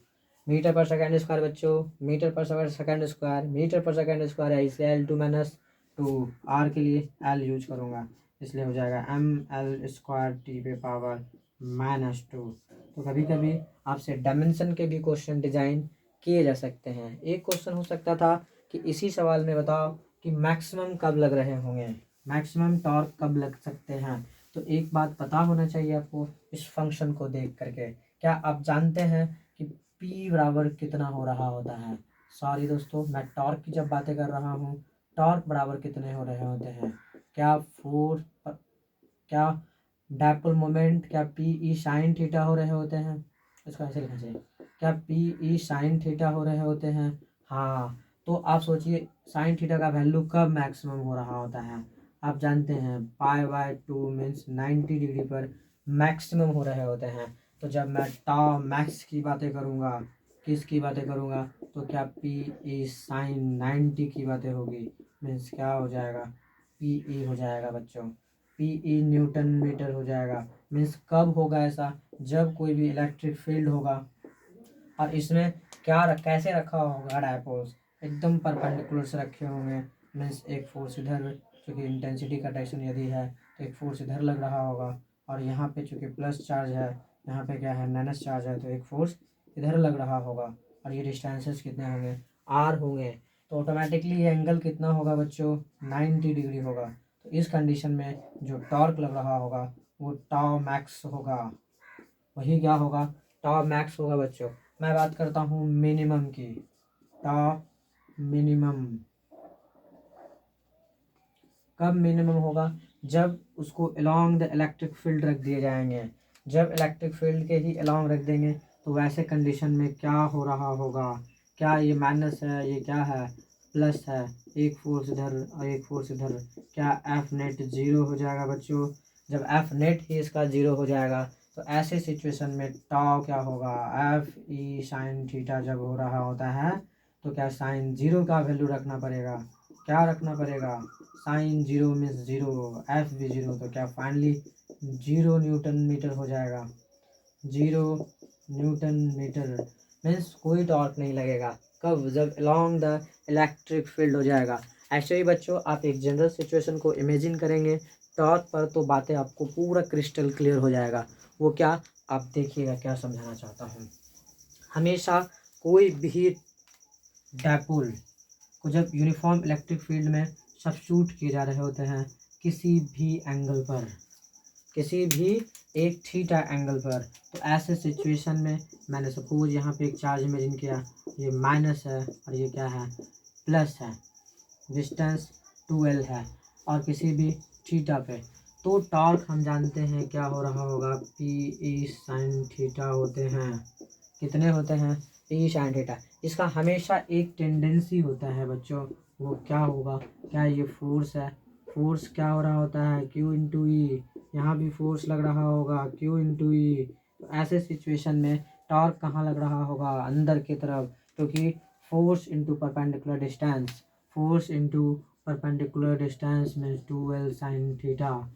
मीटर पर सेकेंड स्क्वायर बच्चों। मीटर पर सेकेंड स्क्वायर, मीटर पर सेकेंड स्क्वायर है, इसलिए L2 - 2। आर के लिए एल यूज करूँगा, इसलिए हो जाएगा ml² टी पे पावर -2। तो कभी कभी आपसे डायमेंशन के भी क्वेश्चन डिजाइन किए जा सकते हैं। एक क्वेश्चन हो सकता था कि इसी सवाल में बताओ कि मैक्सिमम कब लग रहे होंगे, मैक्सिमम टॉर्क कब लग सकते हैं। तो एक बात पता होना चाहिए आपको इस फंक्शन को देख करके। क्या आप जानते हैं कि P बराबर कितना हो रहा होता है। सॉरी दोस्तों, मैं टॉर्क की जब बातें कर रहा हूँ, टॉर्क बराबर कितने हो रहे होते हैं, क्या डायपोल मोमेंट, क्या P E साइन थीटा हो रहे होते हैं। इसको ऐसे लिखना चाहिए, क्या P E साइन थीटा हो रहे होते हैं। हाँ, तो आप सोचिए साइन थीटा का वैल्यू कब मैक्सिमम हो रहा होता है। आप जानते हैं π/2 मीन्स 90 डिग्री पर मैक्सिमम हो रहे होते हैं। तो जब मैं टाउ मैक्स की बातें करूँगा, किसकी बातें करूँगा, तो क्या P E साइन 90 की बातें होगी। मीन्स क्या हो जाएगा, P E हो जाएगा बच्चों, P E न्यूटन मीटर हो जाएगा। मीन्स कब होगा ऐसा, जब कोई भी इलेक्ट्रिक फील्ड होगा और इसमें कैसे रखा होगा, डायपोल्स एकदम परपेंडिकुलर से रखे होंगे। मीन्स एक फोर्स इधर, चूँकि इंटेंसिटी का डायरेक्शन यदि है तो एक फोर्स इधर लग रहा होगा, और यहाँ पे चूँकि प्लस चार्ज है, यहाँ पे क्या है माइनस चार्ज है, तो एक फोर्स इधर लग रहा होगा। और ये डिस्टेंसेस कितने होंगे, आर होंगे। तो ऑटोमेटिकली ये एंगल कितना होगा बच्चों, 90 डिग्री होगा। तो इस कंडीशन में जो टॉर्क लग रहा होगा वो टाउ मैक्स होगा। वही क्या होगा, टाउ मैक्स होगा बच्चों। मैं बात करता हूँ मिनिमम की, टाउ मिनिमम कब मिनिमम होगा, जब उसको अलोंग द इलेक्ट्रिक फील्ड रख दिए जाएंगे। जब इलेक्ट्रिक फील्ड के ही अलोंग रख देंगे तो वैसे कंडीशन में क्या हो रहा होगा, क्या ये माइनस है, ये क्या है प्लस है, एक फोर्स इधर और एक फोर्स इधर, क्या एफ नेट जीरो हो जाएगा बच्चों। जब एफ नेट ही इसका जीरो हो जाएगा तो ऐसे सिचुएशन में टाउ क्या होगा, एफ ई साइन थीटा जब हो रहा होता है तो क्या साइन जीरो का वैल्यू रखना पड़ेगा, क्या रखना पड़ेगा, sine zero means zero, F भी जीरो, तो क्या फाइनली 0 न्यूटन मीटर हो जाएगा। 0 न्यूटन मीटर मीन्स कोई टॉर्क नहीं लगेगा। कब, जब अलॉन्ग द इलेक्ट्रिक फील्ड हो जाएगा। ऐसे ही बच्चों आप एक जनरल सिचुएशन को इमेजिन करेंगे टॉर्क पर तो बातें आपको पूरा क्रिस्टल क्लियर हो जाएगा। वो क्या, आप देखिएगा क्या समझाना चाहता हूँ। हमेशा कोई भी डायपोल को जब यूनिफॉर्म इलेक्ट्रिक फील्ड में सब्स्टिट्यूट किए जा रहे होते हैं किसी भी एंगल पर, किसी भी एक थीटा एंगल पर, तो ऐसे सिचुएशन में मैंने सपोज यहाँ पे एक चार्ज इमेजिन किया, ये माइनस है और ये क्या है प्लस है, डिस्टेंस 2L है, और किसी भी थीटा पे, तो टॉर्क हम जानते हैं क्या हो रहा होगा, P E साइन थीटा होते हैं। कितने होते हैं, P साइन थीटा। इसका हमेशा एक टेंडेंसी होता है बच्चों, वो क्या होगा, क्या ये फोर्स है, फोर्स क्या हो रहा होता है Q इंटू ई, यहाँ भी फोर्स लग रहा होगा Q इंटू ई। तो ऐसे सिचुएशन में टॉर्क कहाँ लग रहा होगा, अंदर की तरफ, क्योंकि force into perpendicular distance, force into perpendicular distance means 2L sine theta,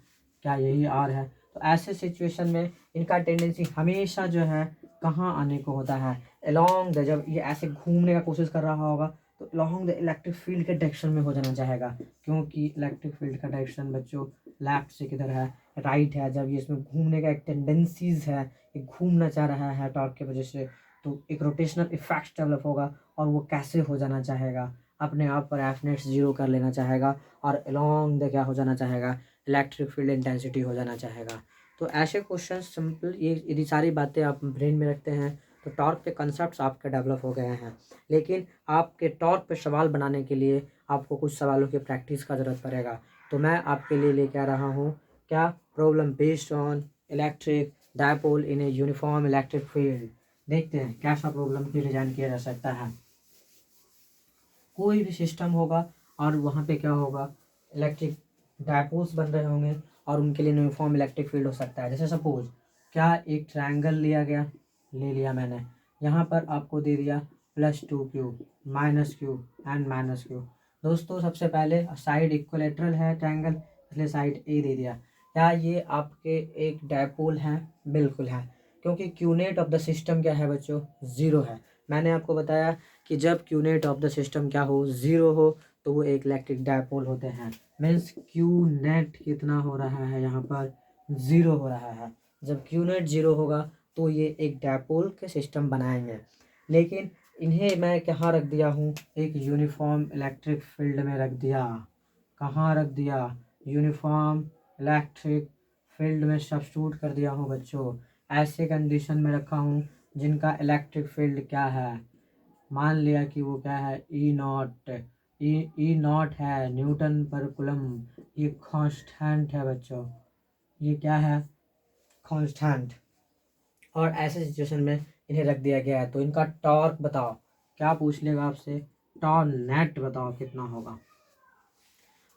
क्या यही आर है। तो ऐसे सिचुएशन में इनका टेंडेंसी हमेशा जो है कहाँ आने को होता है, अलोंग द, जब ये ऐसे घूमने का कोशिश कर रहा होगा तो अलोंग द इलेक्ट्रिक फील्ड के डायरेक्शन में हो जाना चाहेगा, क्योंकि इलेक्ट्रिक फील्ड का डायरेक्शन बच्चों लेफ्ट से किधर है, राइट है। जब ये इसमें घूमने का एक टेंडेंसीज है, ये घूमना चाह रहा है टॉर्क की वजह से, तो एक रोटेशनल इफेक्ट डेवलप होगा और वो कैसे हो जाना चाहेगा। अपने आप पर एफ नेट 0 कर लेना चाहेगा और अलोंग द क्या हो जाना चाहेगा, इलेक्ट्रिक फील्ड इंटेंसिटी हो जाना चाहेगा। तो ऐसे क्वेश्चन सिंपल, ये यदि सारी बातें आप ब्रेन में रखते हैं तो टॉर्क के कंसेप्ट आपके डेवलप हो गए हैं। लेकिन आपके टॉर्क पे सवाल बनाने के लिए आपको कुछ सवालों की प्रैक्टिस का ज़रूरत पड़ेगा। तो मैं आपके लिए लेके आ रहा हूँ क्या, problem based on electric dipole in a uniform electric field. देखते हैं कैसा प्रॉब्लम की डिजाइन किया जा सकता है। कोई भी सिस्टम होगा और वहाँ पे क्या होगा, इलेक्ट्रिक डायपोल्स बन रहे होंगे और उनके लिए यूनिफॉर्म इलेक्ट्रिक फील्ड हो सकता है। जैसे सपोज क्या एक ट्रायंगल लिया गया, ले लिया मैंने, यहाँ पर आपको दे दिया +2q -q एंड -q। दोस्तों सबसे पहले साइड इक्वलेटरल है ट्रायंगल, इसलिए साइड ए दे दिया। क्या ये आपके एक डायपोल है? बिल्कुल है, क्योंकि क्यूनेट ऑफ द सिस्टम क्या है बच्चों, 0 है। मैंने आपको बताया कि जब क्यूनेट ऑफ द सिस्टम क्या हो, 0 हो, तो वो एक इलेक्ट्रिक डायपोल होते हैं। मीन्स क्यू नेट कितना हो रहा है, यहाँ पर 0 हो रहा है। जब क्यू नेट 0 होगा तो ये एक डायपोल के सिस्टम बनाएंगे। लेकिन इन्हें मैं कहाँ रख दिया हूँ, एक यूनिफॉर्म इलेक्ट्रिक फील्ड में रख दिया। कहाँ रख दिया, यूनिफॉर्म इलेक्ट्रिक फील्ड में सब्स्टिट्यूट कर दिया हूँ बच्चों। ऐसे कंडीशन में रखा हूँ जिनका इलेक्ट्रिक फील्ड क्या है, मान लिया कि वो क्या है, ई नॉट है न्यूटन पर कूलम। ये कांस्टेंट है बच्चों, ये क्या है, कांस्टेंट। और ऐसे सिचुएशन में इन्हें रख दिया गया है। तो इनका टॉर्क बताओ, क्या पूछ लेगा आपसे, टॉर्क नेट बताओ कितना होगा।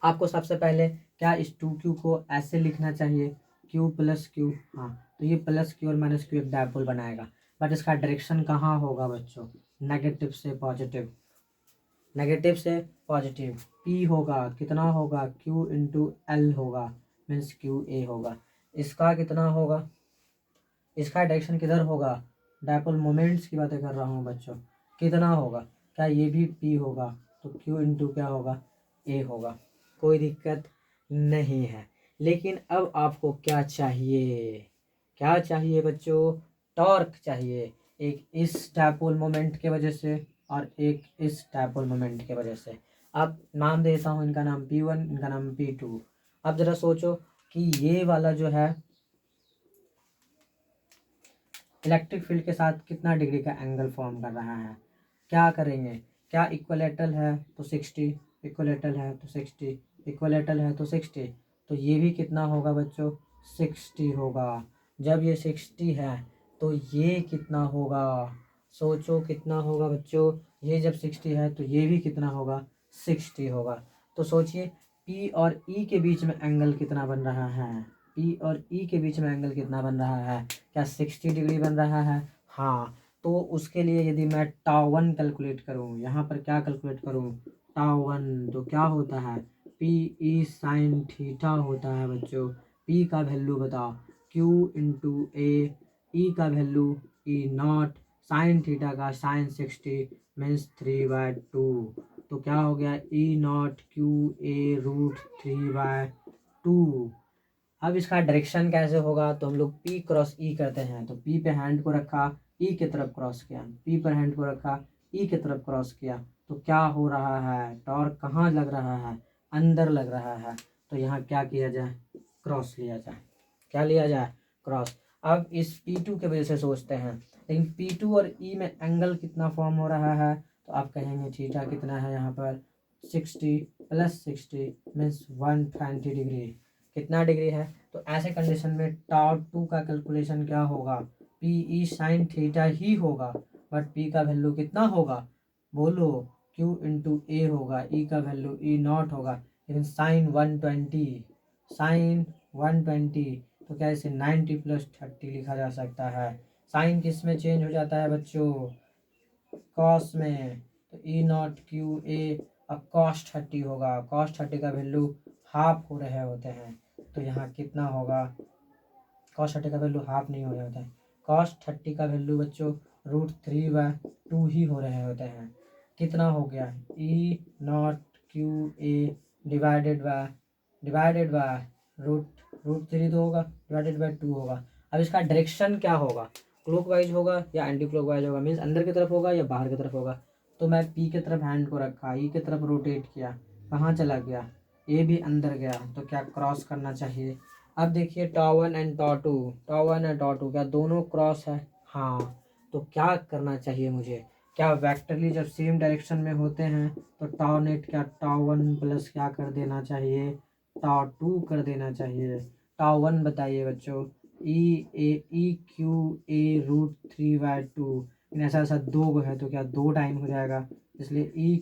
आपको सबसे पहले क्या इस 2q को ऐसे लिखना चाहिए, q + q। हाँ, तो ये +q और -q एक डायपोल बनाएगा, बट इसका डायरेक्शन कहाँ होगा बच्चों, नेगेटिव से पॉजिटिव, नेगेटिव से पॉजिटिव। p होगा, कितना होगा, q × l होगा, मीन्स qa होगा। इसका कितना होगा, इसका डायरेक्शन किधर होगा, डायपोल मोमेंट्स की बातें कर रहा हूँ बच्चों, कितना होगा, क्या ये भी p होगा, तो q × क्या होगा, a होगा। कोई दिक्कत नहीं है। लेकिन अब आपको क्या चाहिए, क्या चाहिए बच्चों, टॉर्क चाहिए। एक इस डायपोल मोमेंट के वजह से और एक इस डायपोल मोमेंट के वजह से। अब नाम देता हूँ, इनका नाम P1, इनका नाम P2। अब जरा सोचो कि ये वाला जो है इलेक्ट्रिक फील्ड के साथ कितना डिग्री का एंगल फॉर्म कर रहा है। क्या करेंगे, क्या इक्वलेटरल है तो 60, इक्वलेटरल है तो 60, इक्वलेटरल है तो 60, तो ये भी कितना होगा बच्चों, 60 होगा। जब ये 60 है तो ये कितना होगा, सोचो कितना होगा बच्चों, ये जब 60 है तो ये भी कितना होगा, 60 होगा। तो सोचिए P और E के बीच में एंगल कितना बन रहा है, P और E के बीच में एंगल कितना बन रहा है, क्या 60 डिग्री बन रहा है। हाँ, तो उसके लिए यदि मैं τ1 कैलकुलेट करूँ, यहाँ पर क्या कैलकुलेट करूँ, τ1, तो क्या होता है, PE sin थीटा होता है बच्चों। P का वैल्यू बताओ, Q × A, E का वैल्यू E0, साइन थीटा का साइन 60 मीन्स 3/2। तो क्या हो गया, E0 QA√3/2। अब इसका डायरेक्शन कैसे होगा, तो हम लोग P × E करते हैं। तो P पे हैंड को रखा, E की तरफ क्रॉस किया, P पर हैंड को रखा, E की तरफ क्रॉस किया, तो क्या हो रहा है, टॉर्क कहाँ लग रहा है, अंदर लग रहा है। तो यहाँ क्या किया जाए, क्रॉस लिया जाए। क्या लिया जाए, क्रॉस। अब इस P2 के वजह से सोचते हैं, लेकिन P2 और E में एंगल कितना फॉर्म हो रहा है, तो आप कहेंगे थीटा कितना है यहाँ पर, 60 + 60 मीन्स 120 डिग्री। कितना डिग्री है, तो ऐसे कंडीशन में τ2 का कैलकुलेशन क्या होगा, PE sin थीटा ही होगा, बट P का वैल्यू कितना होगा, बोलो, Q × A होगा, E का वैल्यू E0 होगा, लेकिन साइन 120, साइन 120, तो क्या इसे 90 + 30 लिखा जा सकता है। साइन किस में चेंज हो जाता है बच्चों, कॉस में। तो E0 QA अब cos 30 होगा, cos 30 का वैल्यू हाफ हो रहे होते हैं, तो यहाँ कितना होगा, cos 30 का वैल्यू हाफ नहीं हो रहे होता है, cos 30 का वैल्यू बच्चों √3/2 ही हो रहे होते हैं। कितना हो गया, E0 QA डिवाइडेड बाय √3 तो होगा, /2 होगा। अब इसका डायरेक्शन क्या होगा, क्लॉकवाइज होगा या एंटी क्लॉकवाइज होगा, मीन्स अंदर की तरफ होगा या बाहर की तरफ होगा। तो मैं पी की तरफ हैंड को रखा, ई की तरफ रोटेट किया, कहाँ चला गया, ए भी अंदर गया, तो क्या क्रॉस करना चाहिए। अब देखिए टॉ1 एंड टॉ2, टॉ1 एंड टॉ2 क्या दोनों क्रॉस है, हाँ। तो क्या करना चाहिए मुझे, क्या वेक्टरली जब सेम डायरेक्शन में होते हैं तो टॉ नेट क्या टॉ1 प्लस क्या कर देना चाहिए, टॉ2 कर देना चाहिए। टॉ1 बताइए बच्चों, E क्यू ए रूट 3/2, ऐसा ऐसा दो है तो क्या दो टाइम हो जाएगा, इसलिए E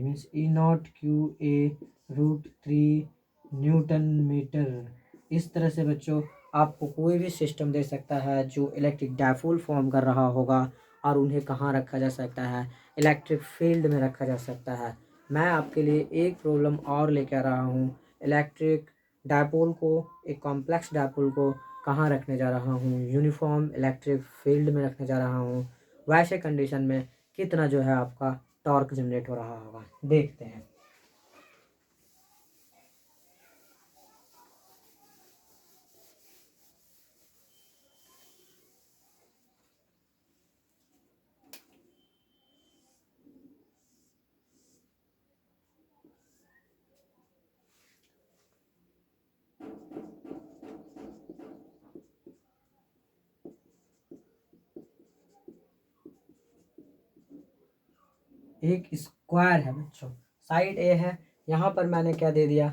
means E0 q a √3 newton metre. इस तरह से बच्चों आपको कोई भी सिस्टम दे सकता है जो इलेक्ट्रिक डायपोल फॉर्म कर रहा होगा, और उन्हें कहाँ रखा जा सकता है, इलेक्ट्रिक फील्ड में रखा जा सकता है। मैं आपके लिए एक प्रॉब्लम और लेकर आ रहा हूँ, इलेक्ट्रिक डायपोल को, एक कॉम्प्लेक्स डायपोल को कहाँ रखने जा रहा हूँ, यूनिफॉर्म इलेक्ट्रिक फील्ड में रखने जा रहा हूँ। वैसे कंडीशन में कितना जो है आपका टॉर्क जनरेट हो रहा होगा, देखते हैं। एक स्क्वायर है बच्चों, साइड ए है, यहाँ पर मैंने क्या दे दिया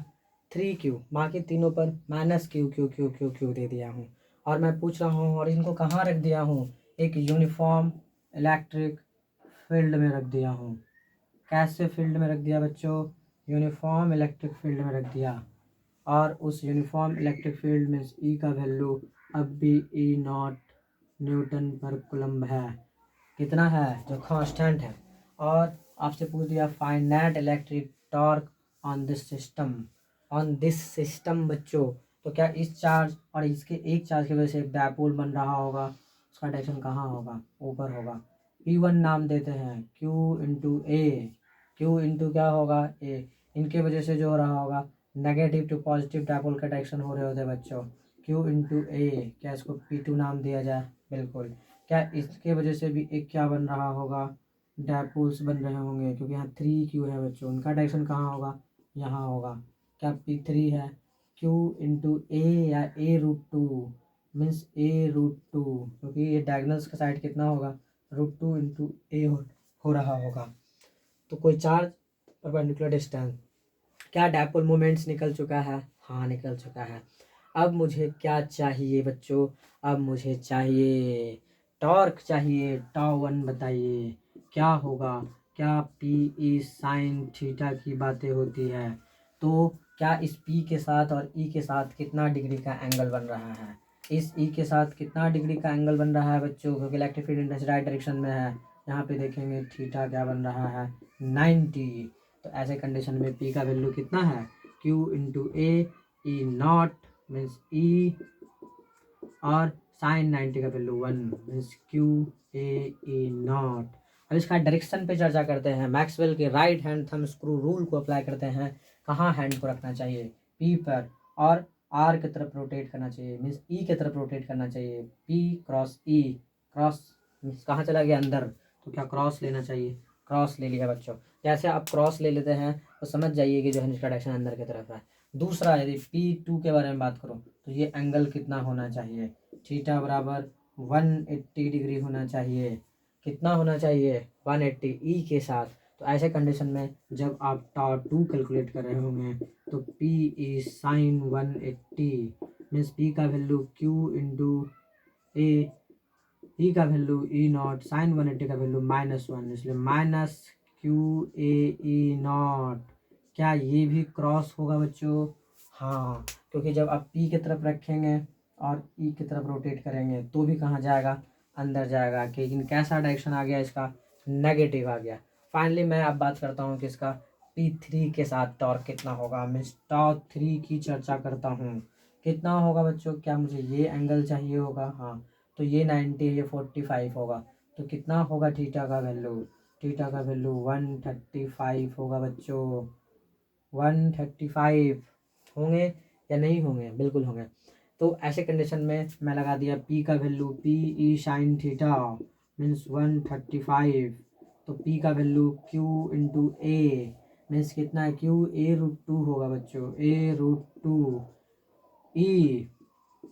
3Q, बाकी तीनों पर -Q दे दिया हूँ, और मैं पूछ रहा हूँ और इनको कहाँ रख दिया हूँ, एक यूनिफॉर्म इलेक्ट्रिक फील्ड में रख दिया हूँ। कैसे फील्ड में रख दिया बच्चों, यूनिफॉर्म इलेक्ट्रिक फील्ड में रख दिया, और उस यूनिफॉर्म इलेक्ट्रिक फील्ड में ई का वैल्यू अब भी E0 न्यूटन पर कुलम्ब है, कितना है जो कांस्टेंट है। और आपसे पूछ दिया find net electric torque on this system, on this system बच्चों, तो क्या इस चार्ज और इसके एक चार्ज की वजह से एक डायपोल बन रहा होगा, उसका डायरेक्शन कहाँ होगा, ऊपर होगा। P1 नाम देते हैं, Q इंटू क्या होगा ए, इनके वजह से जो हो रहा होगा नेगेटिव टू पॉजिटिव डायपोल का डायरेक्शन हो रहे होते बच्चों, Q इंटू ए, क्या इसको P2 नाम दिया जाए, बिल्कुल। क्या इसके वजह से भी एक क्या बन रहा होगा, डायपोल्स बन रहे होंगे, क्योंकि यहाँ 3Q है बच्चों, उनका डायरेक्शन कहाँ होगा, यहाँ होगा। क्या P3 है, Q इंटू ए या A√2 मीन्स A√2, क्योंकि ये डायगनल्स का साइड कितना होगा, √2 इंटू ए हो रहा होगा। तो कोई चार्ज परपेंडिकुलर डिस्टेंस, क्या डायपोल मोमेंट्स निकल चुका है, हाँ निकल चुका है। अब मुझे क्या चाहिए बच्चों, अब मुझे चाहिए टॉर्क चाहिए, टॉ1 बताइए क्या होगा, क्या PE साइन थीटा की बातें होती है, तो क्या इस P के साथ और E के साथ कितना डिग्री का एंगल बन रहा है, इस E के साथ कितना डिग्री का एंगल बन रहा है बच्चों, क्योंकि electric field intensity right direction में है, यहाँ पे देखेंगे थीटा क्या बन रहा है 90। तो ऐसे कंडीशन में P का वैल्यू कितना है, Q इंटू ए, E0 मीन्स E, और साइन 90 का वैल्यू 1 मीन्स QAE0। अब इसका डायरेक्शन पे चर्चा करते हैं, मैक्सवेल के right hand thumb screw rule को अप्लाई करते हैं, कहाँ हैंड को रखना चाहिए, P पर, और R की तरफ रोटेट करना चाहिए, मीन्स E की तरफ रोटेट करना चाहिए, P cross E, cross means कहाँ चला गया अंदर, तो क्या क्रॉस लेना चाहिए, क्रॉस ले लिया बच्चों। जैसे आप क्रॉस ले लेते हैं तो समझ जाइए कि जो है इसका डायरेक्शन अंदर की तरफ है। दूसरा यदि P2 के बारे में बात करूँ तो ये एंगल कितना होना चाहिए, थीटा बराबर 180 डिग्री होना चाहिए, कितना होना चाहिए 180 ई के साथ। तो ऐसे कंडीशन में जब आप टॉ2 कैलकुलेट कर रहे होंगे तो P is sine 180 means P का वैल्यू Q इंटू ए, ई का वैल्यू E0, साइन 180 का वैल्यू -1, इसलिए -QAE0। क्या ये भी क्रॉस होगा बच्चों, हाँ, क्योंकि जब आप P की तरफ रखेंगे और E की तरफ रोटेट करेंगे तो भी कहाँ जाएगा, अंदर जाएगा, लेकिन कैसा डायरेक्शन आ गया इसका, नेगेटिव आ गया। फाइनली मैं अब बात करता हूँ कि इसका P3 के साथ टॉर्क कितना होगा, मैं टॉ3 की चर्चा करता हूँ, कितना होगा बच्चों, क्या मुझे ये एंगल चाहिए होगा, हाँ, तो ये 90 ये 45 होगा, तो कितना होगा थीटा का वैल्यू, थीटा का वैल्यू 135 होगा बच्चों, 135 होंगे या नहीं होंगे, बिल्कुल होंगे। तो ऐसे कंडीशन में मैं लगा दिया P का value P E sine theta means 135, तो पी का वैल्यू क्यू इंटू ए मीन्स कितना है, क्यू ए रूट टू होगा बच्चों, ए रूट टू। ई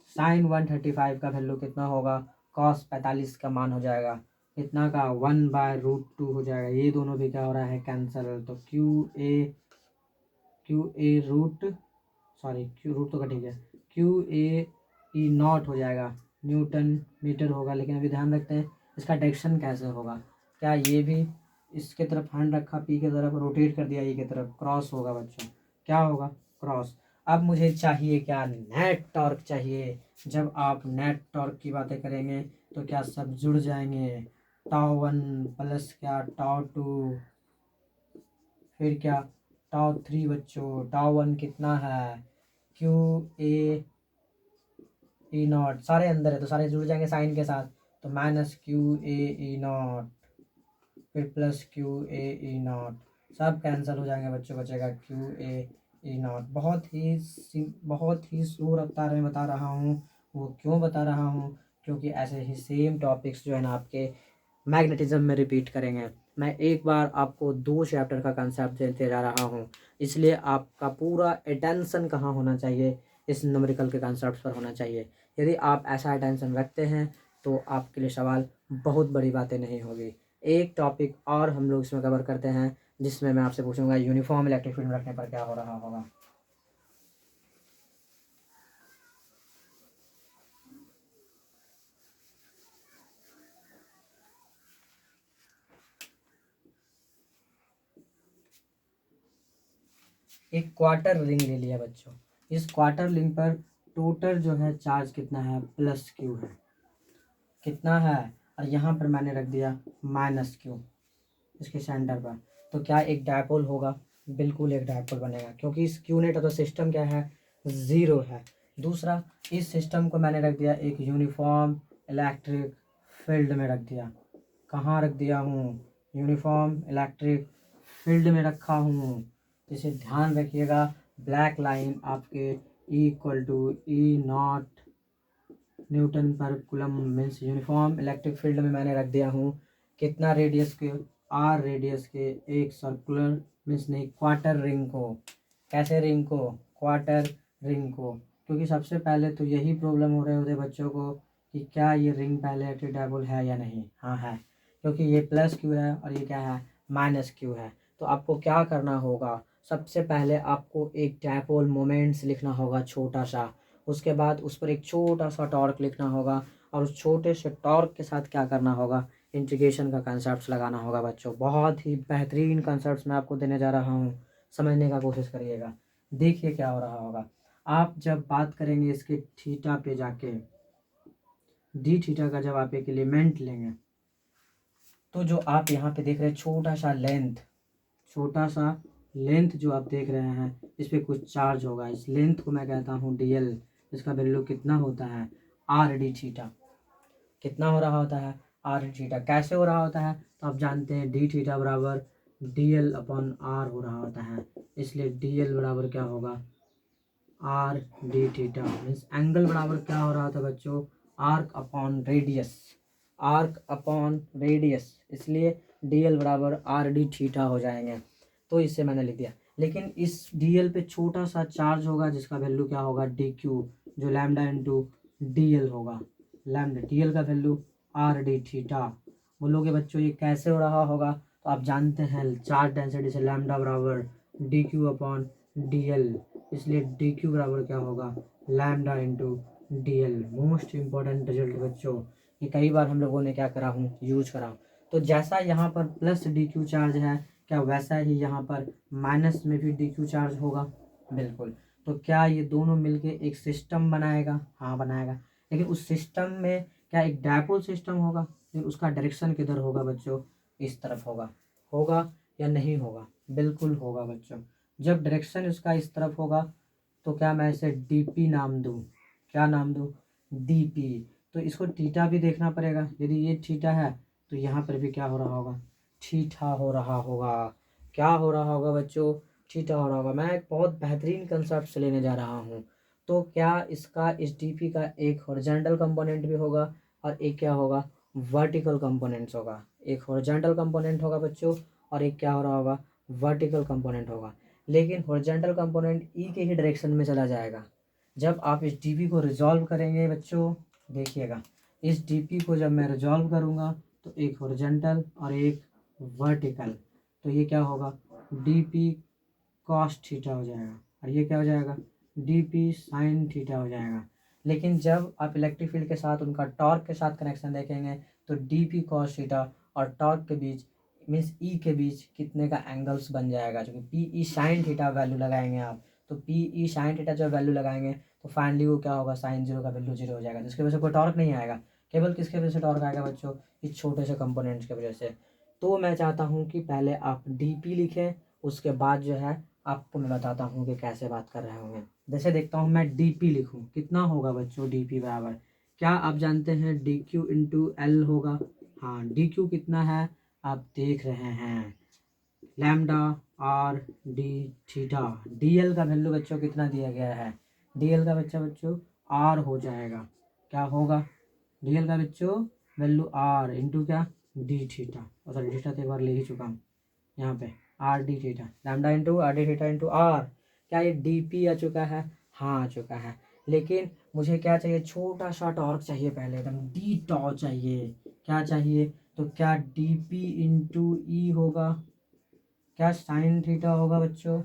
साइन 135 का वैल्यू कितना होगा, कॉस 45 का मान हो जाएगा कितना का, 1/√2 हो जाएगा। ये दोनों भी क्या हो रहा है, कैंसल। तो q a root, sorry q root तो ठीक है, क्यू ए ई नॉट हो जाएगा, न्यूटन मीटर होगा। लेकिन अभी ध्यान रखते हैं इसका डायरेक्शन कैसे होगा, क्या ये भी इसके तरफ हैंड रखा, पी की तरफ रोटेट कर दिया, ई की तरफ, क्रॉस होगा बच्चों, क्या होगा, क्रॉस। अब मुझे चाहिए क्या, नेट टॉर्क चाहिए। जब आप नेट टॉर्क की बातें करेंगे तो क्या सब जुड़ जाएंगे, टाउ 1 प्लस क्या टाउ 2, फिर क्या टाउ 3 बच्चों, टाउ 1 कितना है, क्यू ए ई नॉट, सारे अंदर है तो सारे जुड़ जाएंगे साइन के साथ, तो minus q a e naught, फिर plus q a e naught, सब कैंसिल हो जाएंगे बच्चों, बचेगा क्यू ए ई नॉट। बहुत ही स्लो रफ्तार में बता रहा हूँ। वो क्यों बता रहा हूँ, क्योंकि ऐसे ही सेम टॉपिक्स जो है ना आपके मैग्नेटिज्म में रिपीट करेंगे। मैं एक बार आपको 2 चैप्टर का कंसेप्ट देते जा रहा हूँ, इसलिए आपका पूरा अटेंशन कहाँ होना चाहिए, इस न्यूमेरिकल के कंसेप्ट पर होना चाहिए। यदि आप ऐसा अटेंशन रखते हैं तो आपके लिए सवाल बहुत बड़ी बातें नहीं होगी। एक टॉपिक और हम लोग इसमें कवर करते हैं, जिसमें मैं आपसे पूछूंगा यूनिफॉर्म इलेक्ट्रिक फील्ड रखने पर क्या हो रहा होगा। एक क्वार्टर रिंग ले लिया बच्चों, इस क्वार्टर रिंग पर टोटल जो है चार्ज कितना है, प्लस क्यू है, कितना है, और यहाँ पर मैंने रख दिया माइनस क्यू इसके सेंटर पर। तो क्या एक डायपोल होगा, बिल्कुल एक डायपोल बनेगा, क्योंकि इस क्यू नेट तो सिस्टम क्या है, ज़ीरो है। दूसरा, इस सिस्टम को मैंने रख दिया एक यूनिफॉर्म इलेक्ट्रिक फील्ड में रख दिया। कहाँ रख दिया हूँ, यूनिफॉर्म इलेक्ट्रिक फील्ड में रखा हूँ। इसे ध्यान रखिएगा, ब्लैक लाइन आपके equal to e naught newton per coulomb means uniform electric field में मैंने रख दिया हूँ कितना रेडियस के, आर रेडियस के एक सर्कुलर मीन्स नहीं क्वार्टर रिंग को। कैसे रिंग को, क्वार्टर रिंग को, क्योंकि सबसे पहले तो यही प्रॉब्लम हो रहे होते बच्चों को कि क्या ये रिंग पहले इलेक्ट्रिक डायपोल है या नहीं। हाँ है, क्योंकि ये प्लस क्यू है और ये क्या है, माइनस क्यू है। तो आपको क्या करना होगा, सबसे पहले आपको एक डायपोल मोमेंट्स लिखना होगा छोटा सा, उसके बाद उस पर एक छोटा सा टॉर्क लिखना होगा, और उस छोटे से टॉर्क के साथ क्या करना होगा, इंटीग्रेशन का कंसेप्ट लगाना होगा बच्चों। बहुत ही बेहतरीन कंसेप्ट मैं आपको देने जा रहा हूँ, समझने का कोशिश करिएगा। देखिए क्या हो रहा होगा, आप जब बात करेंगे इसके थीटा पे जाके, डी थीटा का जब आप एक एलिमेंट लेंगे, तो जो आप यहाँ पे देख रहे हैं छोटा सा लेंथ, छोटा सा लेंथ जो आप देख रहे हैं, इस पर कुछ चार्ज होगा। इस लेंथ को मैं कहता हूँ dl, इसका वैल्यू कितना होता है, आर डी थीटा। कितना हो रहा होता है, आर डी थीटा। कैसे हो रहा होता है, तो आप जानते हैं डी थीटा बराबर dl अपॉन आर हो रहा होता है, इसलिए dl बराबर क्या होगा, are d theta. Means angle बराबर क्या हो रहा था बच्चों, arc upon radius, arc upon radius, इसलिए dl बराबर आर डी थीटा हो जाएंगे। तो इससे मैंने लिख दिया। लेकिन इस dl पे छोटा सा चार्ज होगा जिसका वैल्यू क्या होगा, dq, जो लैम्डा इंटू dl होगा। लैम्डा dl का वैल्यू आर डी थीटा। बोलोगे बच्चों ये कैसे हो रहा होगा, तो आप जानते हैं चार्ज डेंसिटी से लैम्डा बराबर dq अपॉन dl, इसलिए dq बराबर क्या होगा, lambda into dl। Most important result बच्चों, ये कई बार हम लोगों ने क्या करा हूँ, यूज करा। तो जैसा यहाँ पर प्लस dq चार्ज है, क्या वैसा ही यहाँ पर माइनस में भी dq चार्ज होगा, बिल्कुल। तो क्या ये दोनों मिलके एक सिस्टम बनाएगा, हाँ बनाएगा। लेकिन उस सिस्टम में क्या एक डायपोल सिस्टम होगा, लेकिन उसका डायरेक्शन किधर होगा बच्चों, इस तरफ होगा। होगा या नहीं होगा, बिल्कुल होगा बच्चों। जब डायरेक्शन उसका इस तरफ होगा तो क्या मैं इसे dp नाम दूँ, क्या नाम दूँ, dp। तो इसको थीटा भी देखना पड़ेगा, यदि ये थीटा है तो यहाँ पर भी क्या हो रहा होगा, थीटा हो रहा होगा। क्या हो रहा होगा बच्चों, थीटा हो रहा होगा। मैं एक बहुत बेहतरीन कंसेप्ट से लेने जा रहा हूँ। तो क्या इसका इस डीपी का एक हॉरिजॉन्टल कंपोनेंट भी होगा और एक क्या होगा, वर्टिकल कंपोनेंट्स होगा, एक हॉरिजॉन्टल कंपोनेंट होगा बच्चों और एक क्या हो रहा होगा, वर्टिकल कंपोनेंट होगा। लेकिन हॉरिजॉन्टल कंपोनेंट ई के ही डायरेक्शन में चला जाएगा। जब आप इस डीपी को रिजॉल्व करेंगे बच्चों, देखिएगा इस डीपी को जब मैं रिजॉल्व करूँगा तो एक हॉरिजॉन्टल और एक वर्टिकल, तो ये क्या होगा, डीपी कॉस थीटा हो जाएगा और ये क्या हो जाएगा, डीपी साइन थीटा हो जाएगा। लेकिन जब आप इलेक्ट्रिक फील्ड के साथ उनका टॉर्क के साथ कनेक्शन देखेंगे तो डीपी कॉस थीटा और टॉर्क के बीच मीन्स ई के बीच कितने का एंगल्स बन जाएगा, जो कि P E sine theta value लगाएंगे आप, तो पी ई साइन थीटा जब वैल्यू लगाएंगे तो फाइनली वो क्या होगा, साइन जीरो का वैल्यू जीरो हो जाएगा, जिसकी वजह से कोई टॉर्क नहीं आएगा। केवल किसके वजह से टॉर्क आएगा बच्चों, इस छोटे से कंपोनेंट्स की वजह से। तो मैं चाहता हूँ कि पहले आप डीपी लिखें, उसके बाद जो है आपको मैं बताता हूँ कि कैसे बात कर रहे होंगे। जैसे देखता हूँ मैं डीपी लिखूँ, कितना होगा बच्चों डीपी बराबर, क्या आप जानते हैं डी क्यू इंटू एल होगा। हाँ, डी क्यू कितना है आप देख रहे हैं, lambda are d theta. D l का वैल्यू बच्चों कितना दिया गया है, डी एल का बच्चों आर हो जाएगा, क्या होगा, डी एल का बच्चों वैल्यू आर इंटू क्या, डी थीटा, और सॉरी थीटा तो एक बार ले ही चुका हूँ यहाँ पे, r d theta, lambda into r d theta into r. क्या ये डी पी आ चुका है, हाँ आ चुका है। लेकिन मुझे क्या चाहिए, छोटा सा टॉर्क चाहिए पहले, एकदम डी टॉ चाहिए, क्या चाहिए, तो क्या डी पी इंटू ई होगा, क्या साइन थीटा होगा बच्चों,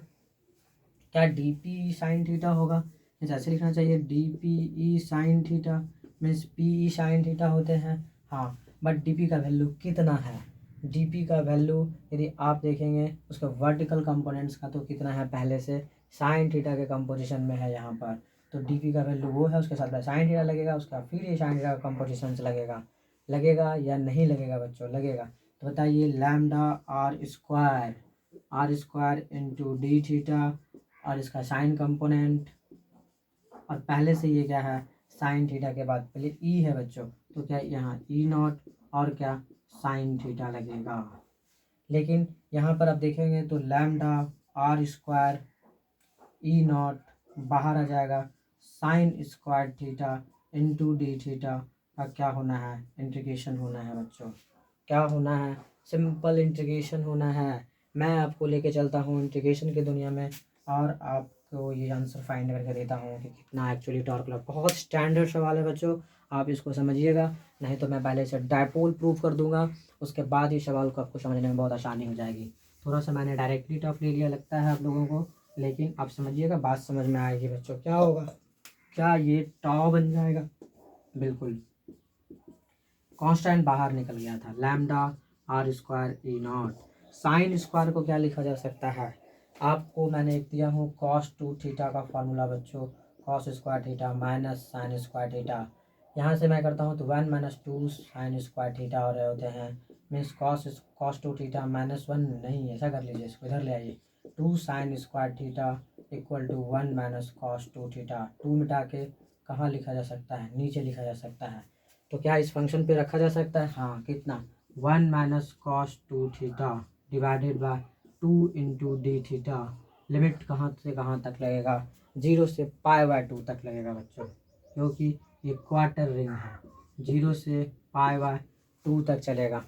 क्या डी पी साइन थीटा होगा, जैसे लिखना चाहिए D P E sine theta, means P E sine theta होते हैं। हाँ, बट डी पी का वैल्यू कितना है, डी पी का वैल्यू यदि आप देखेंगे उसके वर्टिकल कंपोनेंट्स का तो कितना है, पहले से साइन थीटा के कंपोजिशन में है यहाँ पर, तो डी पी का वैल्यू वो है, उसके साथ साइन थीटा लगेगा, उसका फिर ये साइन थीटा का कंपोजिशन लगेगा, लगेगा या नहीं लगेगा बच्चों, लगेगा। तो बताइए lambda r square into d theta और इसका साइन कंपोनेंट, और पहले से ये क्या है, साइन थीटा के बाद पहले ई है बच्चों, तो क्या यहाँ ई नॉट और क्या साइन थीटा लगेगा। लेकिन यहाँ पर आप देखेंगे तो lambda r square e naught बाहर आ जाएगा, sine square theta into d theta का क्या होना है, इंटीग्रेशन होना है बच्चों, क्या होना है, सिंपल इंटीग्रेशन होना है। मैं आपको लेके चलता हूँ इंटीग्रेशन की दुनिया में और आपको ये आंसर फाइंड करके देता हूँ कि कितना एक्चुअली टॉर्क लग। बहुत स्टैंडर्ड सवाल है बच्चों, आप इसको समझिएगा, नहीं तो मैं पहले से डायपोल प्रूव कर दूंगा, उसके बाद ये सवाल को आपको समझने में बहुत आसानी हो जाएगी। थोड़ा सा मैंने डायरेक्टली टफ ले लिया लगता है आप लोगों को, लेकिन आप समझिएगा, बात समझ में आएगी बच्चों। क्या होगा, क्या ये टॉ बन जाएगा, बिल्कुल कांस्टेंट बाहर निकल गया था, lambda r square e naught. Sine square को क्या लिखा जा सकता है, आपको मैंने एक दिया हूँ कॉस टू थीटा का फॉर्मूला बच्चों, cos square theta minus sign square theta. यहाँ से मैं करता हूँ तो 1 माइनस 2 साइन स्क्वायर थीटा हो रहे होते हैं, means cos two theta minus 1 नहीं, ऐसा कर लीजिए, इसको इधर ले आइए, 2 sine square theta equal to 1 minus cos two theta. 2 मिटा के कहाँ लिखा जा सकता है, नीचे लिखा जा सकता है, तो क्या इस फंक्शन पे रखा जा सकता है, हाँ कितना, 1 minus cos two theta divided by 2 into d theta. Limit कहाँ से कहाँ तक लगेगा, 0 से π/2 तक लगेगा बच्चों, क्योंकि ये क्वार्टर रिंग है, 0 से π/2 तक चलेगा।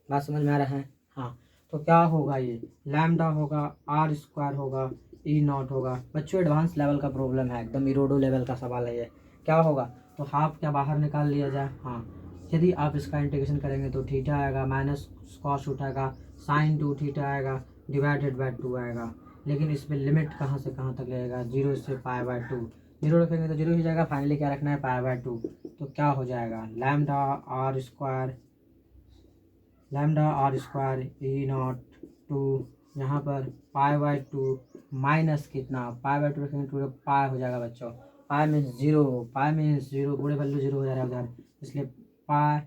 बात समझ में आ रहा है, हाँ। तो क्या होगा, ये लैम्डा होगा, आर स्क्वायर होगा, ई नॉट होगा। बच्चों एडवांस लेवल का प्रॉब्लम है, एकदम इरोडो लेवल का सवाल है ये। क्या होगा, तो हाफ क्या बाहर निकाल लिया जाए, हाँ, यदि आप इसका इंटीग्रेशन करेंगे तो थीटा आएगा माइनस कॉस उठाएगा, साइन टू थीटा आएगा डिवाइडेड बाय 2 आएगा। लेकिन इसमें लिमिट कहाँ से कहाँ तक लगेगा, 0 से π/2, 0 रखेंगे तो 0 ही जाएगा, फाइनली क्या रखना है π/2, तो क्या हो जाएगा lambda r square e naught two, यहाँ पर π/2 माइनस कितना, π/2 रखेंगे तो पाई हो जाएगा बच्चों, पाई मीन्स जीरो, पूरे वैल्यू जीरो हो जा रहा है उधर, इसलिए pi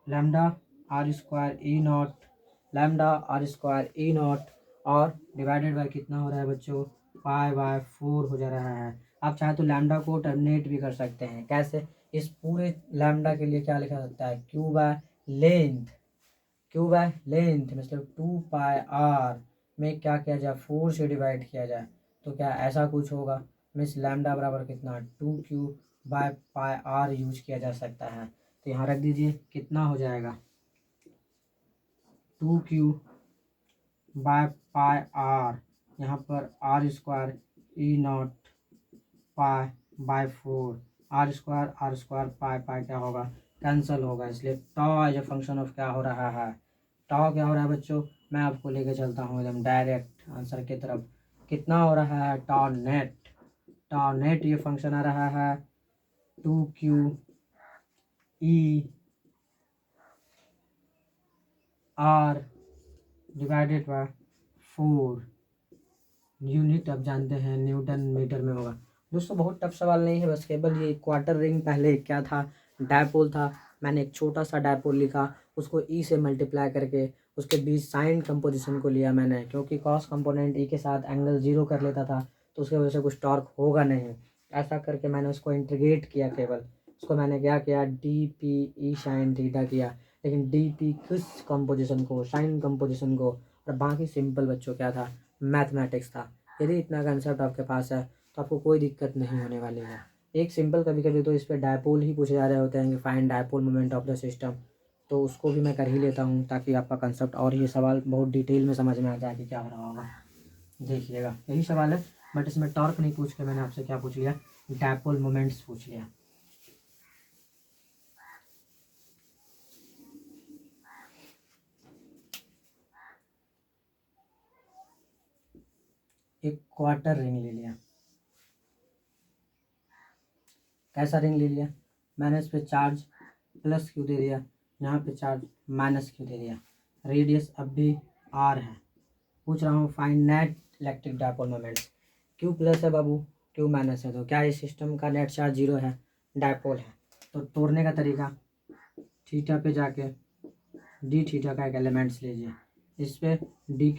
lambda r square e naught और डिवाइडेड बाय कितना हो रहा है बच्चों, π/4 हो जा रहा है। आप चाहे तो लैम्डा को टर्मिनेट भी कर सकते हैं, कैसे, इस पूरे लैम्डा के लिए क्या लिखा सकता है, क्यू बाय लेंथ मतलब 2πr में क्या किया जाए, 4 से डिवाइड किया जाए, तो क्या ऐसा कुछ होगा, मीन्स लैम्डा बराबर कितना 2q/πr यूज किया जा सकता है। तो यहाँ रख दीजिए, कितना हो जाएगा 2Q बाय पाई आर, यहाँ पर r square e naught pi by 4, r square pi pi क्या होगा, कैंसिल होगा, इसलिए tau as a function of क्या हो रहा है, टॉ क्या हो रहा है बच्चों, मैं आपको लेके चलता हूँ एकदम डायरेक्ट आंसर की तरफ। कितना हो रहा है टॉ नेट ये फंक्शन आ रहा है 2Q E R divided by 4 unit, अब जानते हैं न्यूटन मीटर में होगा। दोस्तों बहुत टफ सवाल नहीं है, बस केवल ये क्वार्टर रिंग पहले क्या था, डायपोल था। मैंने एक छोटा सा डायपोल लिखा, उसको ई से मल्टीप्लाई करके उसके बीच साइन कंपोजिशन को लिया मैंने, क्योंकि कॉस कंपोनेंट ई के साथ एंगल 0 कर लेता था तो उसकी वजह से कुछ टॉर्क होगा नहीं। ऐसा करके मैंने उसको इंटीग्रेट किया, केवल उसको मैंने क्या किया D P E sine theta किया, लेकिन डी पी किस कंपोजिशन को, साइन कंपोजिशन को, और बाकी सिंपल बच्चों क्या था, मैथमेटिक्स था। यदि इतना कंसेप्ट आपके पास है तो आपको कोई दिक्कत नहीं होने वाली है। एक सिंपल कभी कभी तो इस पर डायपोल ही पूछे जा रहे होते हैं कि find dipole moment of the system, तो उसको भी मैं कर ही लेता हूँ ताकि आपका कंसेप्ट और ये सवाल बहुत डिटेल में समझ में आ जाए कि क्या हो रहा होगा। देखिएगा यही सवाल है, बट इसमें टॉर्क नहीं पूछ के मैंने आपसे क्या पूछ लिया, डायपोल मोमेंट्स पूछ लिया। एक क्वार्टर रिंग ले लिया, कैसा रिंग ले लिया, मैंने इस पे चार्ज प्लस क्यू दे दिया, यहाँ पे चार्ज माइनस क्यू दे दिया, रेडियस अब भी आर है। पूछ रहा हूँ find net electric dipole moments. Q plus है बाबू, क्यू माइनस है, तो क्या इस सिस्टम का नेट चार्ज 0 है, डायपोल है। तो तोड़ने का तरीका, थीटा पे जाके डी थीटा का एक एलिमेंट्स लीजिए, इस पे डी